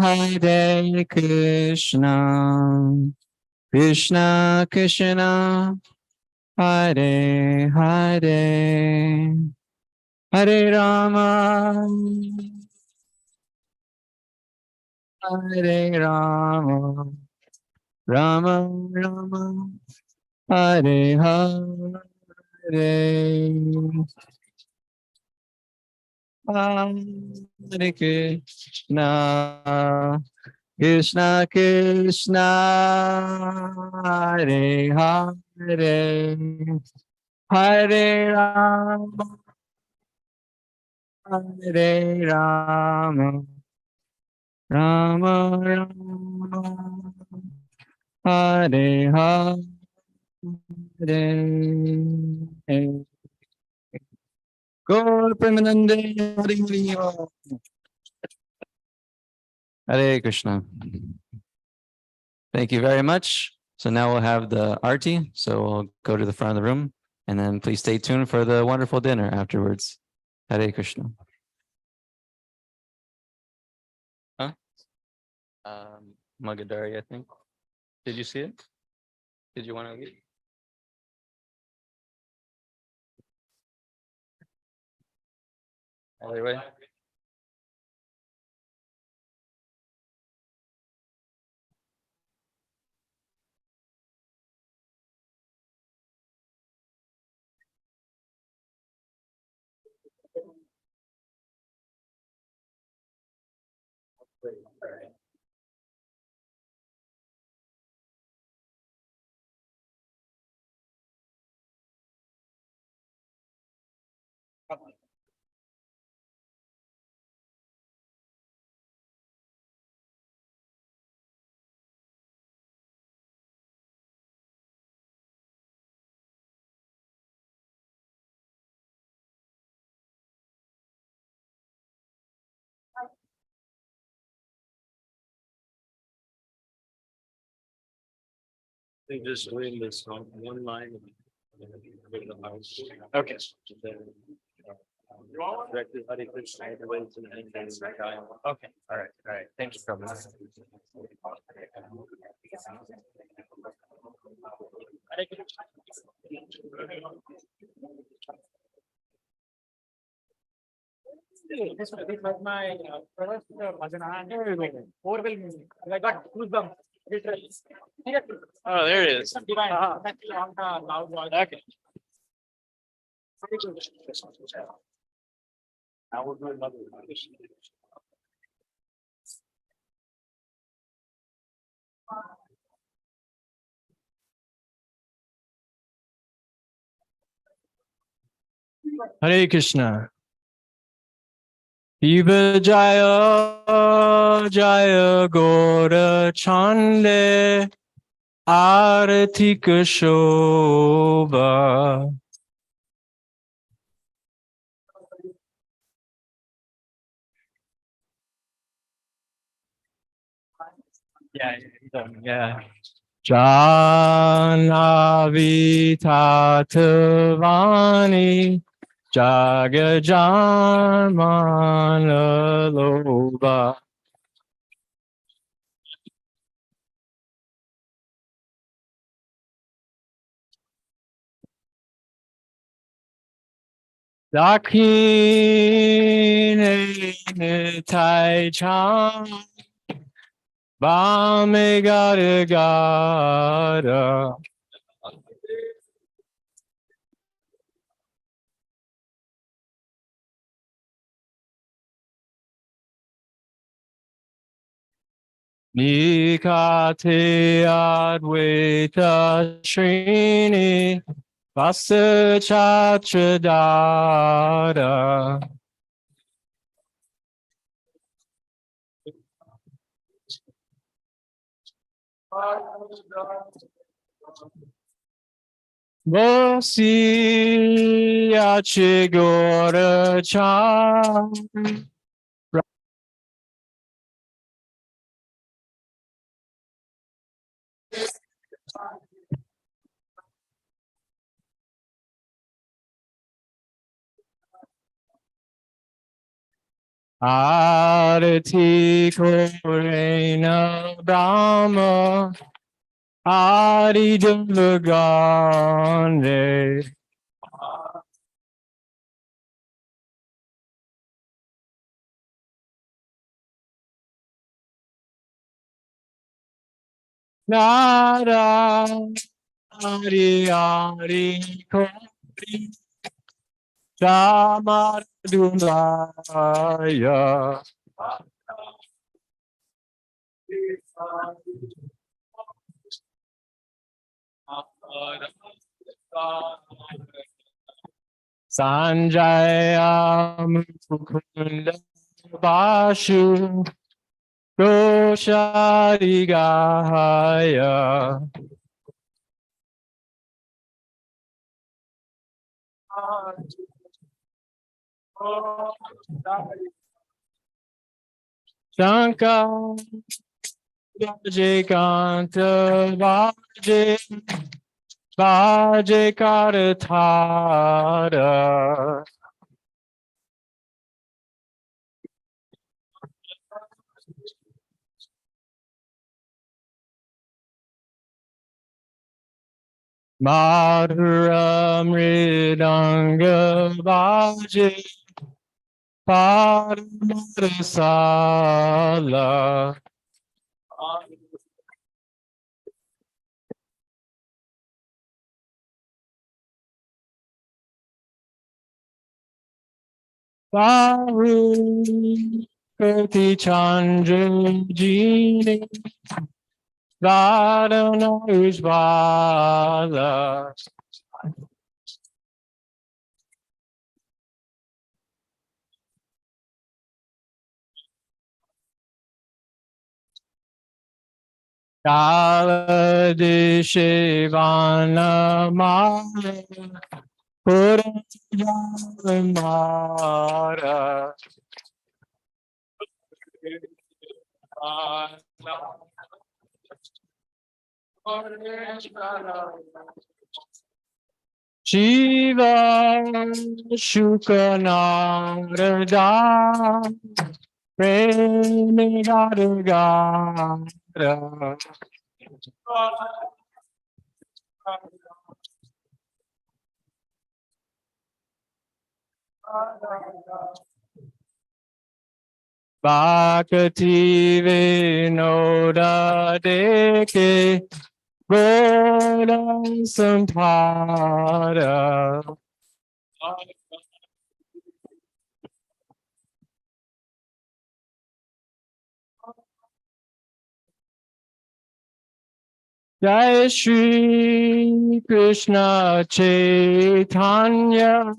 Hare Krishna, Krishna Krishna, Hare Hare, Hare Rama, Hare Rama, Rama Rama, Hare Hare. Hare Krishna, Krishna Krishna, Hare Hare, Hare Rama, Hare Rama, Rama Rama, Hare Hare. Gaur Premanande, Hare Hare. Hare Krishna. Thank you very much. So now we'll have the arti. So we'll go to the front of the room and then please stay tuned for the wonderful dinner afterwards. Hare Krishna. Huh? Magadari, I think. Did you see it? Did you want to leave? Alleyway? They just doing this on one line. Okay. Okay, all right, thank you, Prabhu. This was my first Bhajan. Overwhelming. I got goosebumps. Literally. Oh, there it is. Divine. Okay. I would do another. Hare Krishna. Shiva Jaya Jaya Gora Chande Aratika Shobha. Yeah. Janavi Tatavani Jagajanmana Loba. Dakine Tai Chan Bame Gada Gada. Nikate Advaita Srini Vasa Chatradara. Vosi Achigora Chan. Arati Korena Brahma Adi Devagane. Nara Adi Adi Kori Samadunaya. Sanjaya Mukunda Bashu Gosharigaya. Shankar Vajekanta Vaje Vajekaratara. Madhura Mridanga Vaje Paramasala. Bahu Koti Chandra Jini Vadana Ujvala. Kala Deshivana Mara Mara. Shiva Shukanarada Premigara Bhakti Vinoda Deke Bola Santara Jai Shri Krishna Chaitanya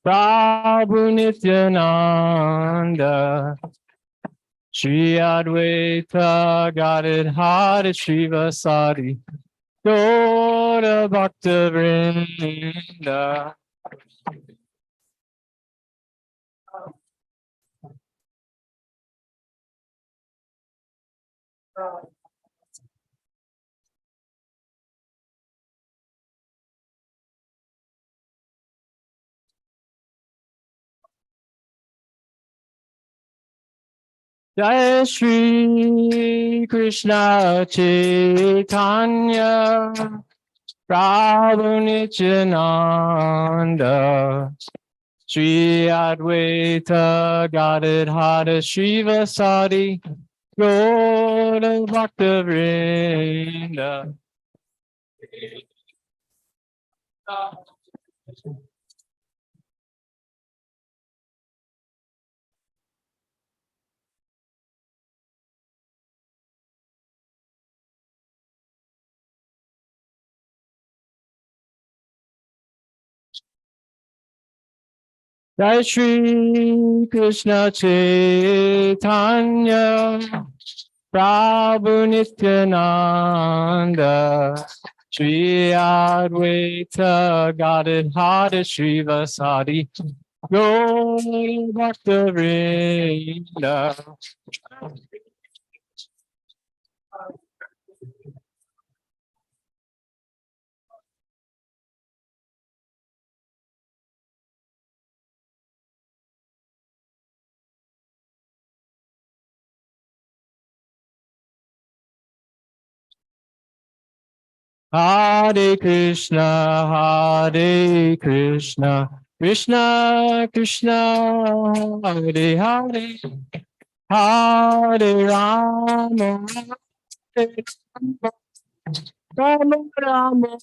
Prabhu Nityananda Shri Advaita Gadadhara Srivasadi Gaura Bhakta Vrinda Jai Shri Krishna Chaitanya Prabhu Nityananda Shri Advaita Gadadhara Srivasadi Gaura Bhakta Vrinda Jai Shri Krishna Chaitanya Prabhu Nityananda Shri Advaita Gadadhara Srivasadi Gaura Bhakta Vrinda Hare Krishna, Krishna Krishna, Hare Hare, Hare Rama, Hare Rama, Rama Rama,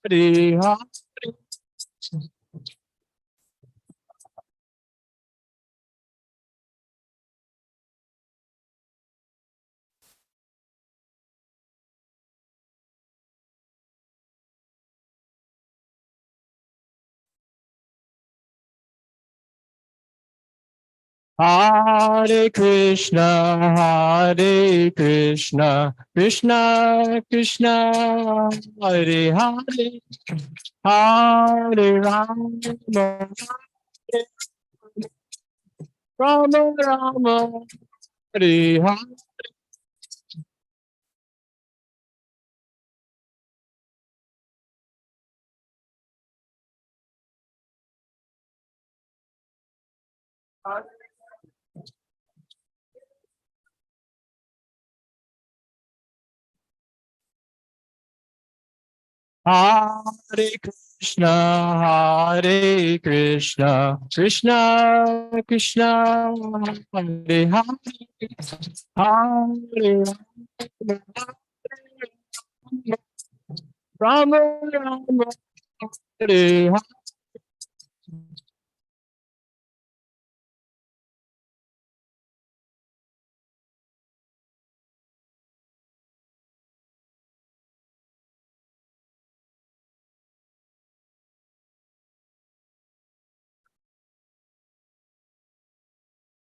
Hare Hare. Hare Krishna, Krishna Krishna, Hare Hare, Hare Rama, Rama Rama, Hare Hare. Hare Krishna, Krishna Krishna, Hare Hare, Hare Rama, Rama, Hare Hare.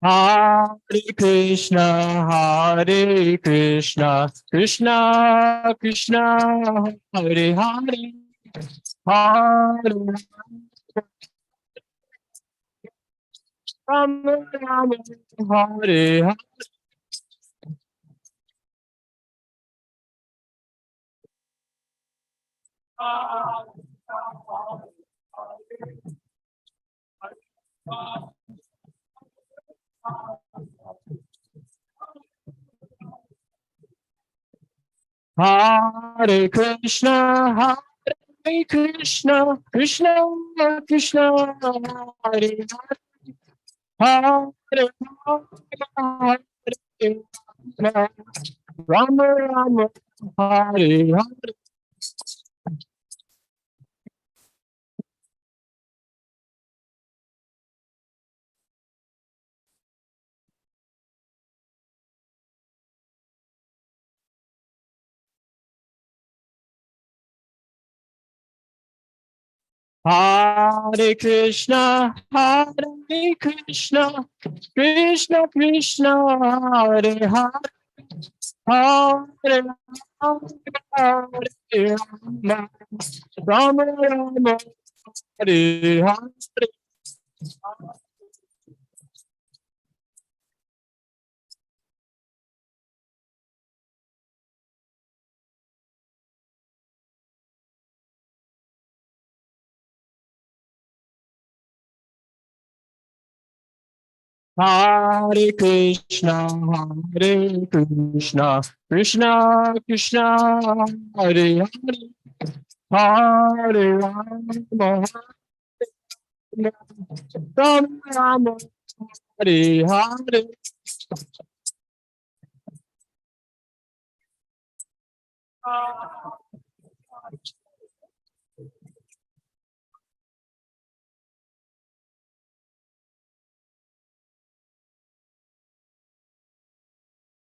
Hare Krishna, Krishna Krishna, Hare Hare, Hare Rama, Rama, Hare Hare. Hare Krishna, Hare Krishna, Krishna Krishna, Hare Hare, Hare Rama, Hare Rama, Rama Rama, Hare Hare. Hare Krishna, Hare Krishna, Krishna Krishna, Hare Hare, Hare Rama, Hare Rama, Rama Rama, Hare Hare. Hare Krishna, Hare Krishna, Krishna Krishna, Hare Hare, Hare Rama, Rama Rama, Hare Hare.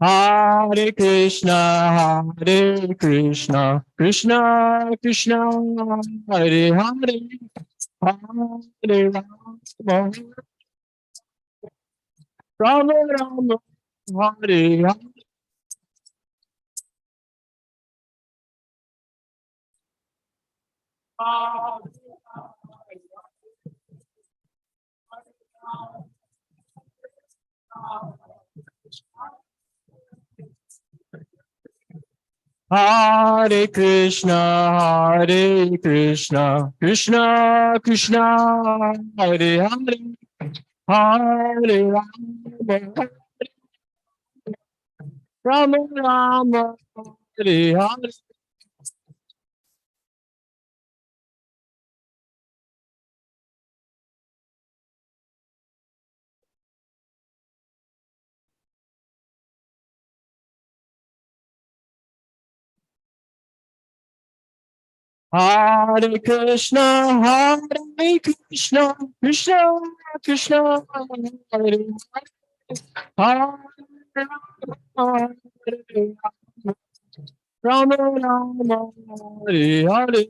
Hare Krishna, Hare Krishna, Krishna Krishna, Hare Hare, Hare Rama, Rama Rama, Hare Hare. Hare Krishna, Hare Krishna, Krishna Krishna, Hare Hare, Hare Rama, Rama Rama, Hare Hare. Hare Krishna, Hare Krishna, Krishna Krishna, Hare Hare, Hare Rama Rama, Hare Hare.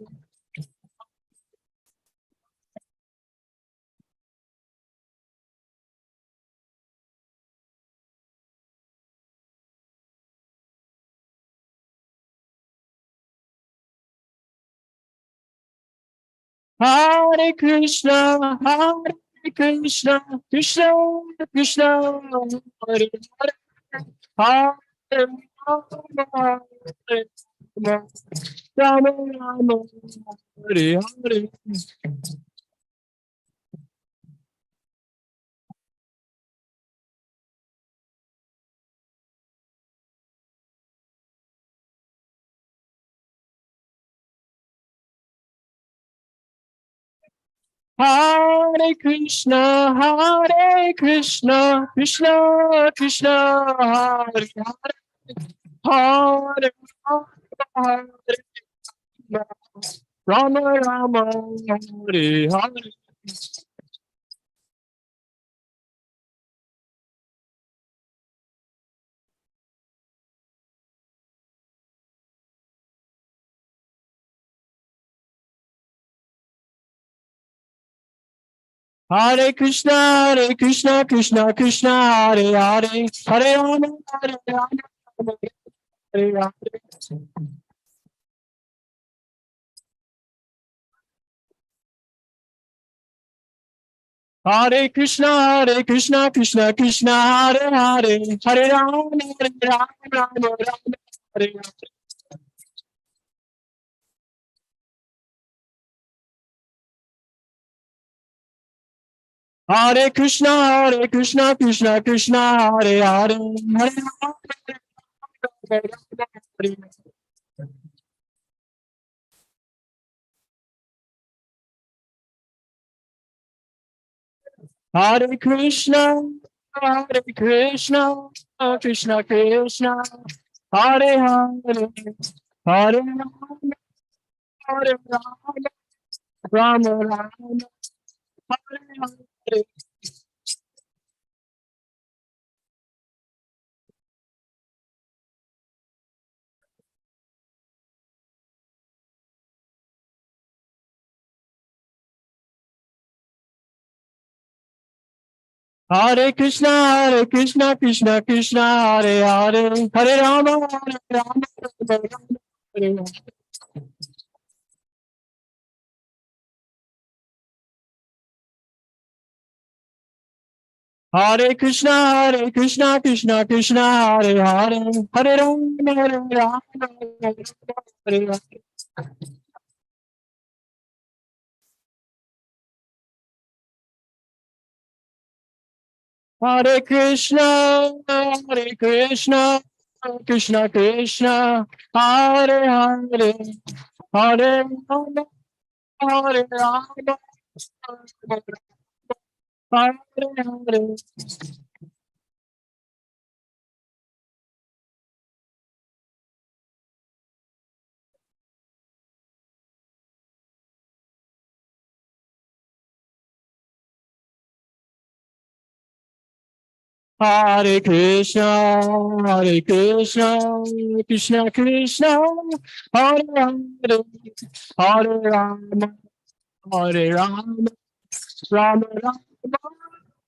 Hare Krishna, Hare Krishna, Krishna Krishna, Hare Hare, Hare Rama, Hare Rama, Rama Rama, Hare Hare. Hare Krishna, Hare Krishna, Krishna Krishna, Hare Hare, Hare Rama, Hare Rama, Rama, Hare Hare. Hare Krishna, Krishna Krishna, Hare Hare, Hare Rama, Hare Hare. Hare Krishna, Krishna Krishna, Hare Hare, Hare Rama, Rama, Hare Hare. Hare Krishna, Krishna Krishna, Hare Hare, Hare Hare. Hare Krishna, Krishna Krishna, Hare Hare, Hare Rama, Hare Rama, Rama Rama, Hare Hare. Hare Krishna, Krishna Krishna, Hare Hare, Hare Rama, Hare Rama, Hare Rama. Hare Krishna, Krishna Krishna, Hare Hare, Hare Rama, Hare Rama, Hare Rama. Hare Krishna, Krishna Krishna, Hare Hare, Hare Rama, Hare Rama, Hare Hare. Hare Krishna, Krishna Krishna, Hare Hare, Hare Rama, Hare Rama, Rama Rama,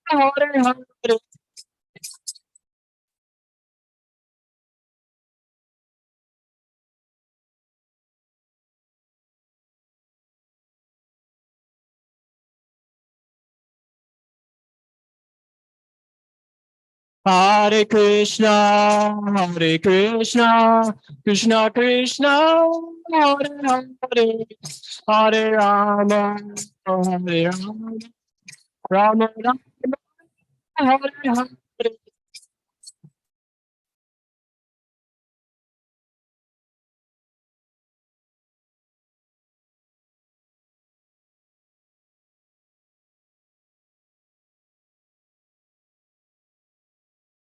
Hare Hare. Hare Krishna, Krishna Krishna, Hare Hare, Hare Rama, Hare Rama, Rama Rama, Hare Hare.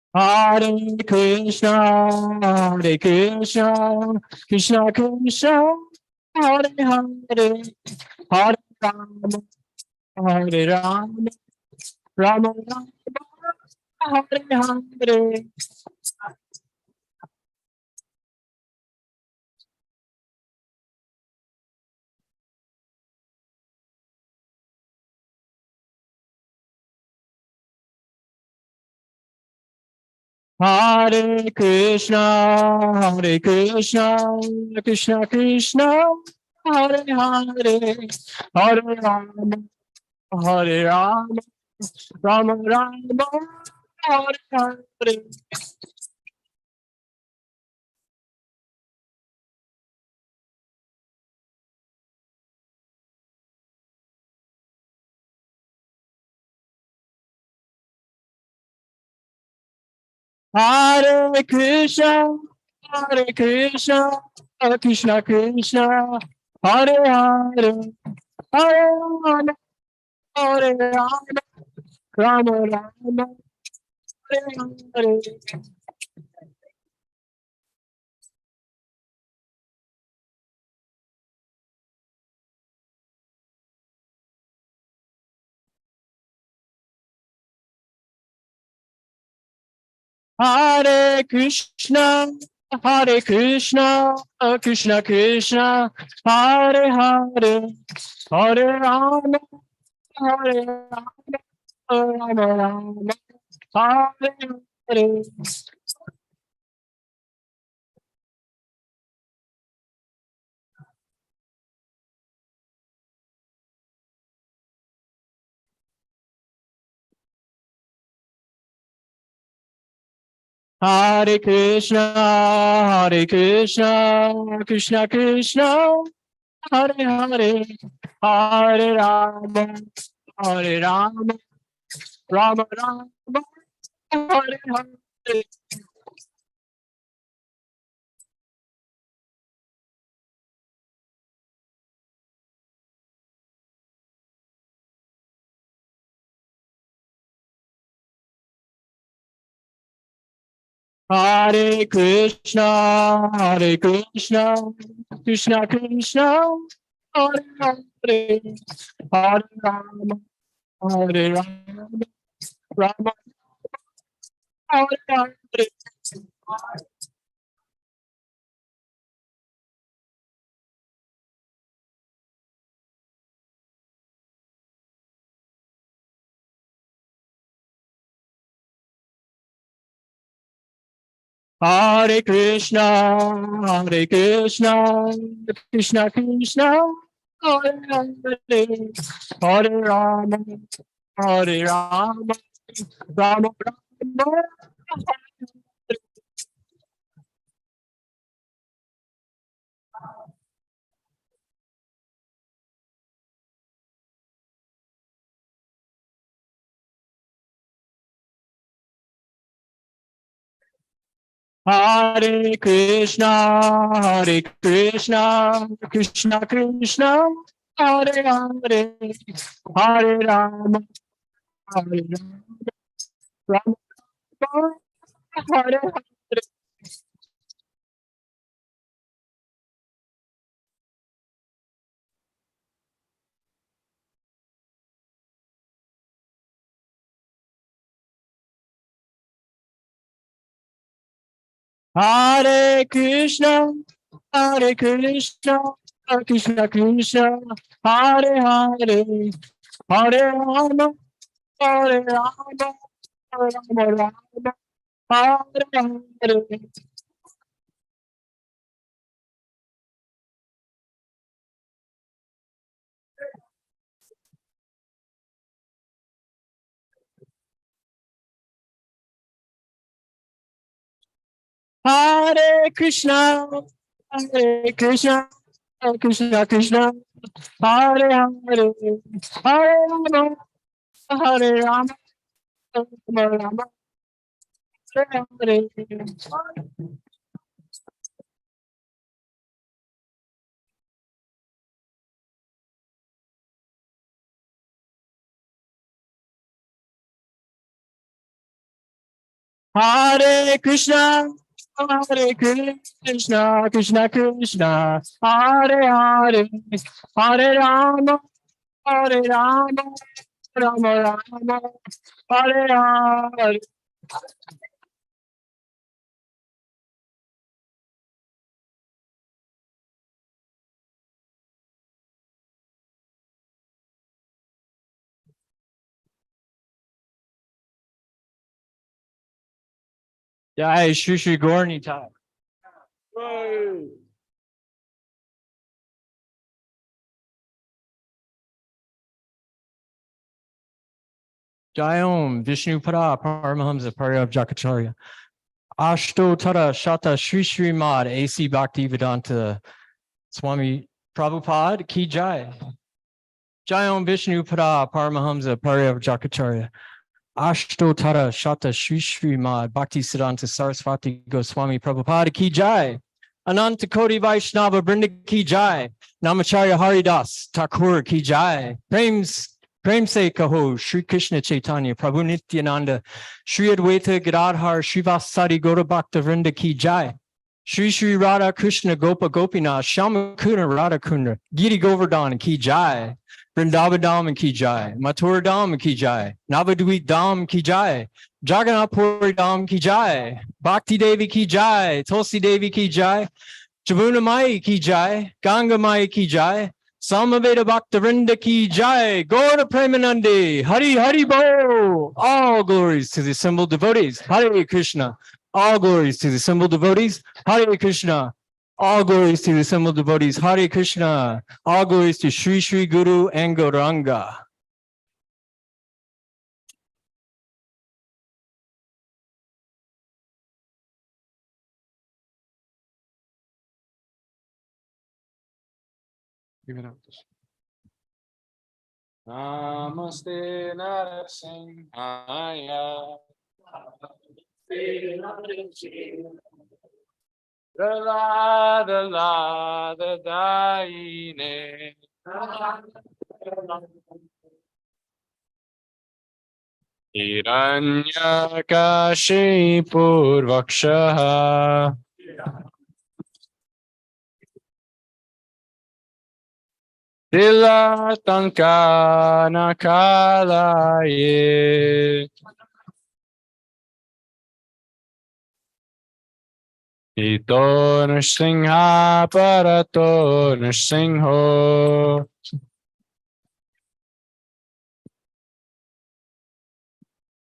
Hare Krishna, Krishna Krishna, Hare Hare, Hare Rama, Hare Rama, Rama Rama, Hare Hare. Hare Krishna, Krishna Krishna, Hare Hare, Hare Rama, Hare Rama, Rama Rama, Hare Hare. Hare Krishna, Krishna Krishna, Hare Hare, Hare Rama, Hare Rama, Rama Rama, Hare Hare. Hare Krishna, Krishna Krishna, Hare Hare, Hare Rama, Hare Rama, Rama Rama, Hare Hare. Hare Krishna, Krishna Krishna, Hare Hare, Hare Rama, Hare Rama, Rama Rama, Hare Hare. Hare Krishna, Krishna Krishna, Hare Hare, Hare Rama, Hare Rama, Rama Hare Hare. Hare Krishna, Krishna Krishna, Hare Hare, Hare Rama, Hare Rama, Rama Rama, Hare Krishna, Krishna Krishna, Hare Hare, Hare Rama, Hare Rama, Rama Hare Hare. Hare Krishna, Krishna Krishna, Hare Hare, Hare Rama, Hare Rama, Rama Rama, Hare Hare. Hare Krishna, Krishna Krishna, Hare Hare, Hare Rama, Hare Rama, Rama Rama, Hare Hare. Hare Krishna, Krishna Krishna, Hare Hare, Hare Rama, Hare Rama, Rama Rama, Hare Hare. Jai Shri Shri Gaurani Thai. Jai Om Vishnu Pada Paramahamsa Pariyav Jakacharya. Ashto Tara Shata Shri Shri Mad AC Bhakti Vedanta Swami Prabhupada Ki Jai. Jai Om Vishnu Pada Paramahamsa Pariyav Jakacharya. Ashto Tara Shata Shri Shri Mad Bhakti Siddhanta Saraswati Goswami Prabhupada Ki Jai. Ananta Koti Vaishnava Brinda Ki Jai. Namacharya Haridas Thakur Ki Jai. Prem se kaho Shri Krishna Chaitanya Prabhu Nityananda Shri Advaita Gadadhar Srivasadi Gaura Bhakta Vrinda Ki Jai. Shri Shri Radha Krishna Gopa Gopinath Shyamakuna Radha Kunda Giri Govardhan Ki Jai. Vrindavadam Ki Jai, Mathura Dham Ki Jai, Navadvip Dham Ki Jai, Jagannath Puri Dham Ki Jai, Bhakti Devi Ki Jai, Tulsi Devi Ki Jai, Javuna Mai Ki Jai, Ganga Mai Ki Jai, Samaveda Bhaktavinda Ki Jai, Gaura Premanandi, Hari Hari Bo. All glories to the assembled devotees, Hare Krishna. All glories to the assembled devotees, Hare Krishna. All glories to the assembled devotees, Hare Krishna. All glories to Sri Sri Guru and Gauranga. Give it up. Namaste Narasimhaya. The Daine. Hiranyakashipurvakshaha. Tilatankanakalaye. Ito Nrsimha Parato Nrsimho.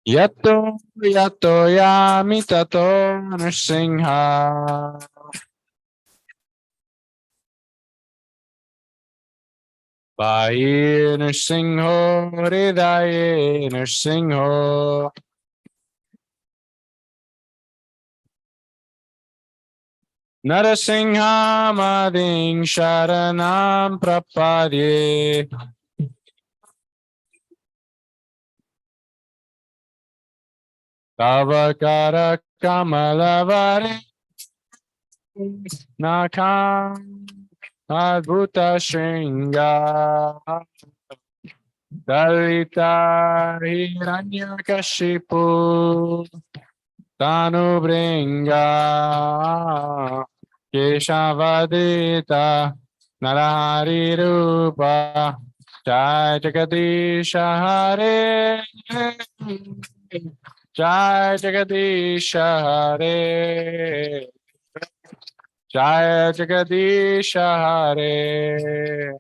Yato Yato Yami Tato Nrsimha. Vaye Nrsimho Hridaye Nrsimho. Narasingha Mading Sharanam Prapadye. Tavakara Kamalavare Nakam Adbhuta Shringa Dalita Hiranyakashipu Tanu Bringa Keshavadita Narahari Rupa Jai Jagadisha Hare Jai Jagadisha Hare Jai Jagadisha Hare.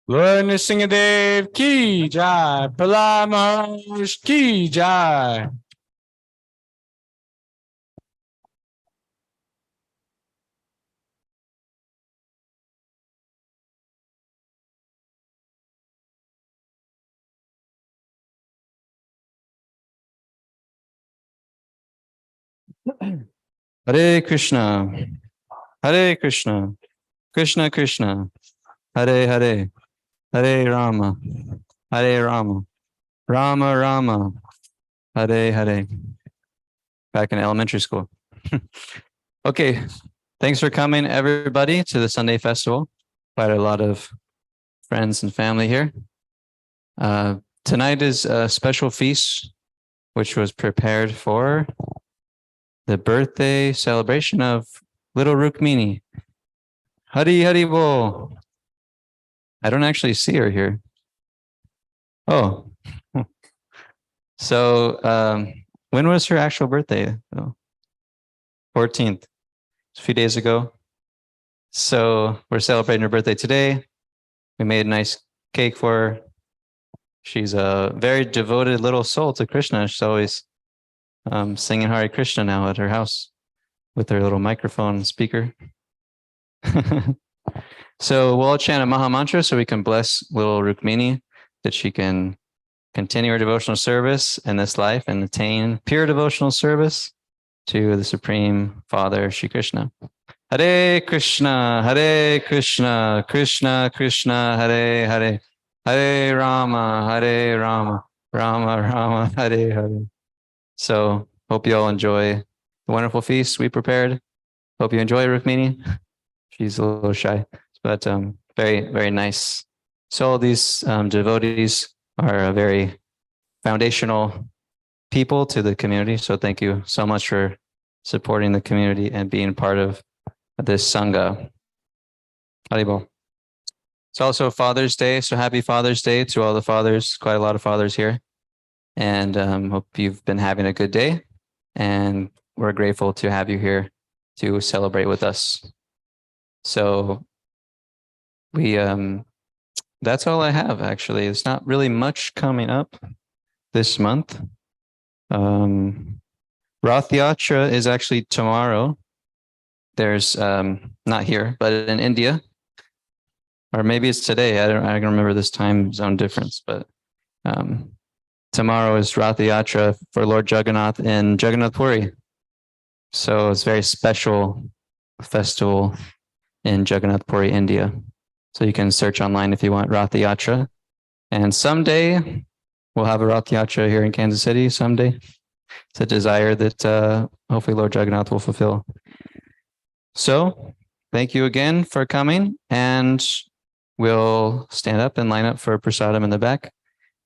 Lord Nrsingadev ki jai, Prahlad Maharaj ki jai. Hare Krishna, Hare Krishna, Krishna Krishna, Hare Hare, Hare Rama, Hare Rama, Rama Rama, Hare Hare. Back in elementary school. Okay, thanks for coming, everybody, to the Sunday Festival. Quite a lot of friends and family here. Tonight is a special feast, which was prepared for the birthday celebration of little Rukmini. Hari Hari Bol. I don't actually see her here. Oh. So when was her actual birthday? Oh, 14th. A few days ago. So we're celebrating her birthday today. We made a nice cake for her. She's a very devoted little soul to Krishna. She's always singing Hare Krishna now at her house with her little microphone speaker. So we'll all chant a Maha Mantra so we can bless little Rukmini that she can continue her devotional service in this life and attain pure devotional service to the Supreme Father, Shri Krishna. Hare Krishna, Hare Krishna, Krishna Krishna, Hare Hare, Hare Rama, Rama Rama, Hare Hare. So hope you all enjoy the wonderful feast we prepared. Hope you enjoy Rukmini. She's a little shy, but very, very nice. So all these devotees are a very foundational people to the community. So thank you so much for supporting the community and being part of this Sangha. Haribol. It's also Father's Day. So happy Father's Day to all the fathers, quite a lot of fathers here. and hope you've been having a good day. And we're grateful to have you here to celebrate with us. So we that's all I have, actually. There's not really much coming up this month. Rath Yatra is actually tomorrow. There's not here, but in India, or maybe it's today. I don't remember this time zone difference, but tomorrow is Rath Yatra for Lord Jagannath in Jagannath Puri. So it's a very special festival in Jagannath Puri, India. So you can search online if you want Rath Yatra. And someday we'll have a Rath Yatra here in Kansas City someday. It's a desire that hopefully Lord Jagannath will fulfill. So thank you again for coming, and we'll stand up and line up for prasadam in the back.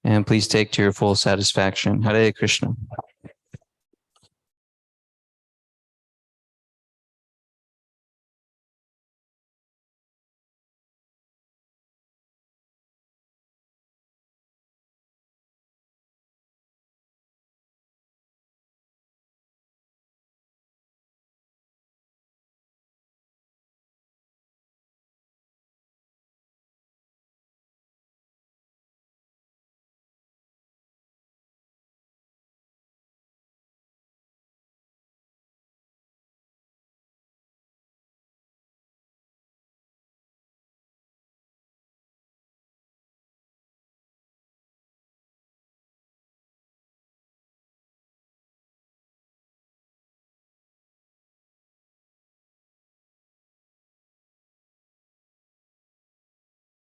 And please take to your full satisfaction. Hare Krishna.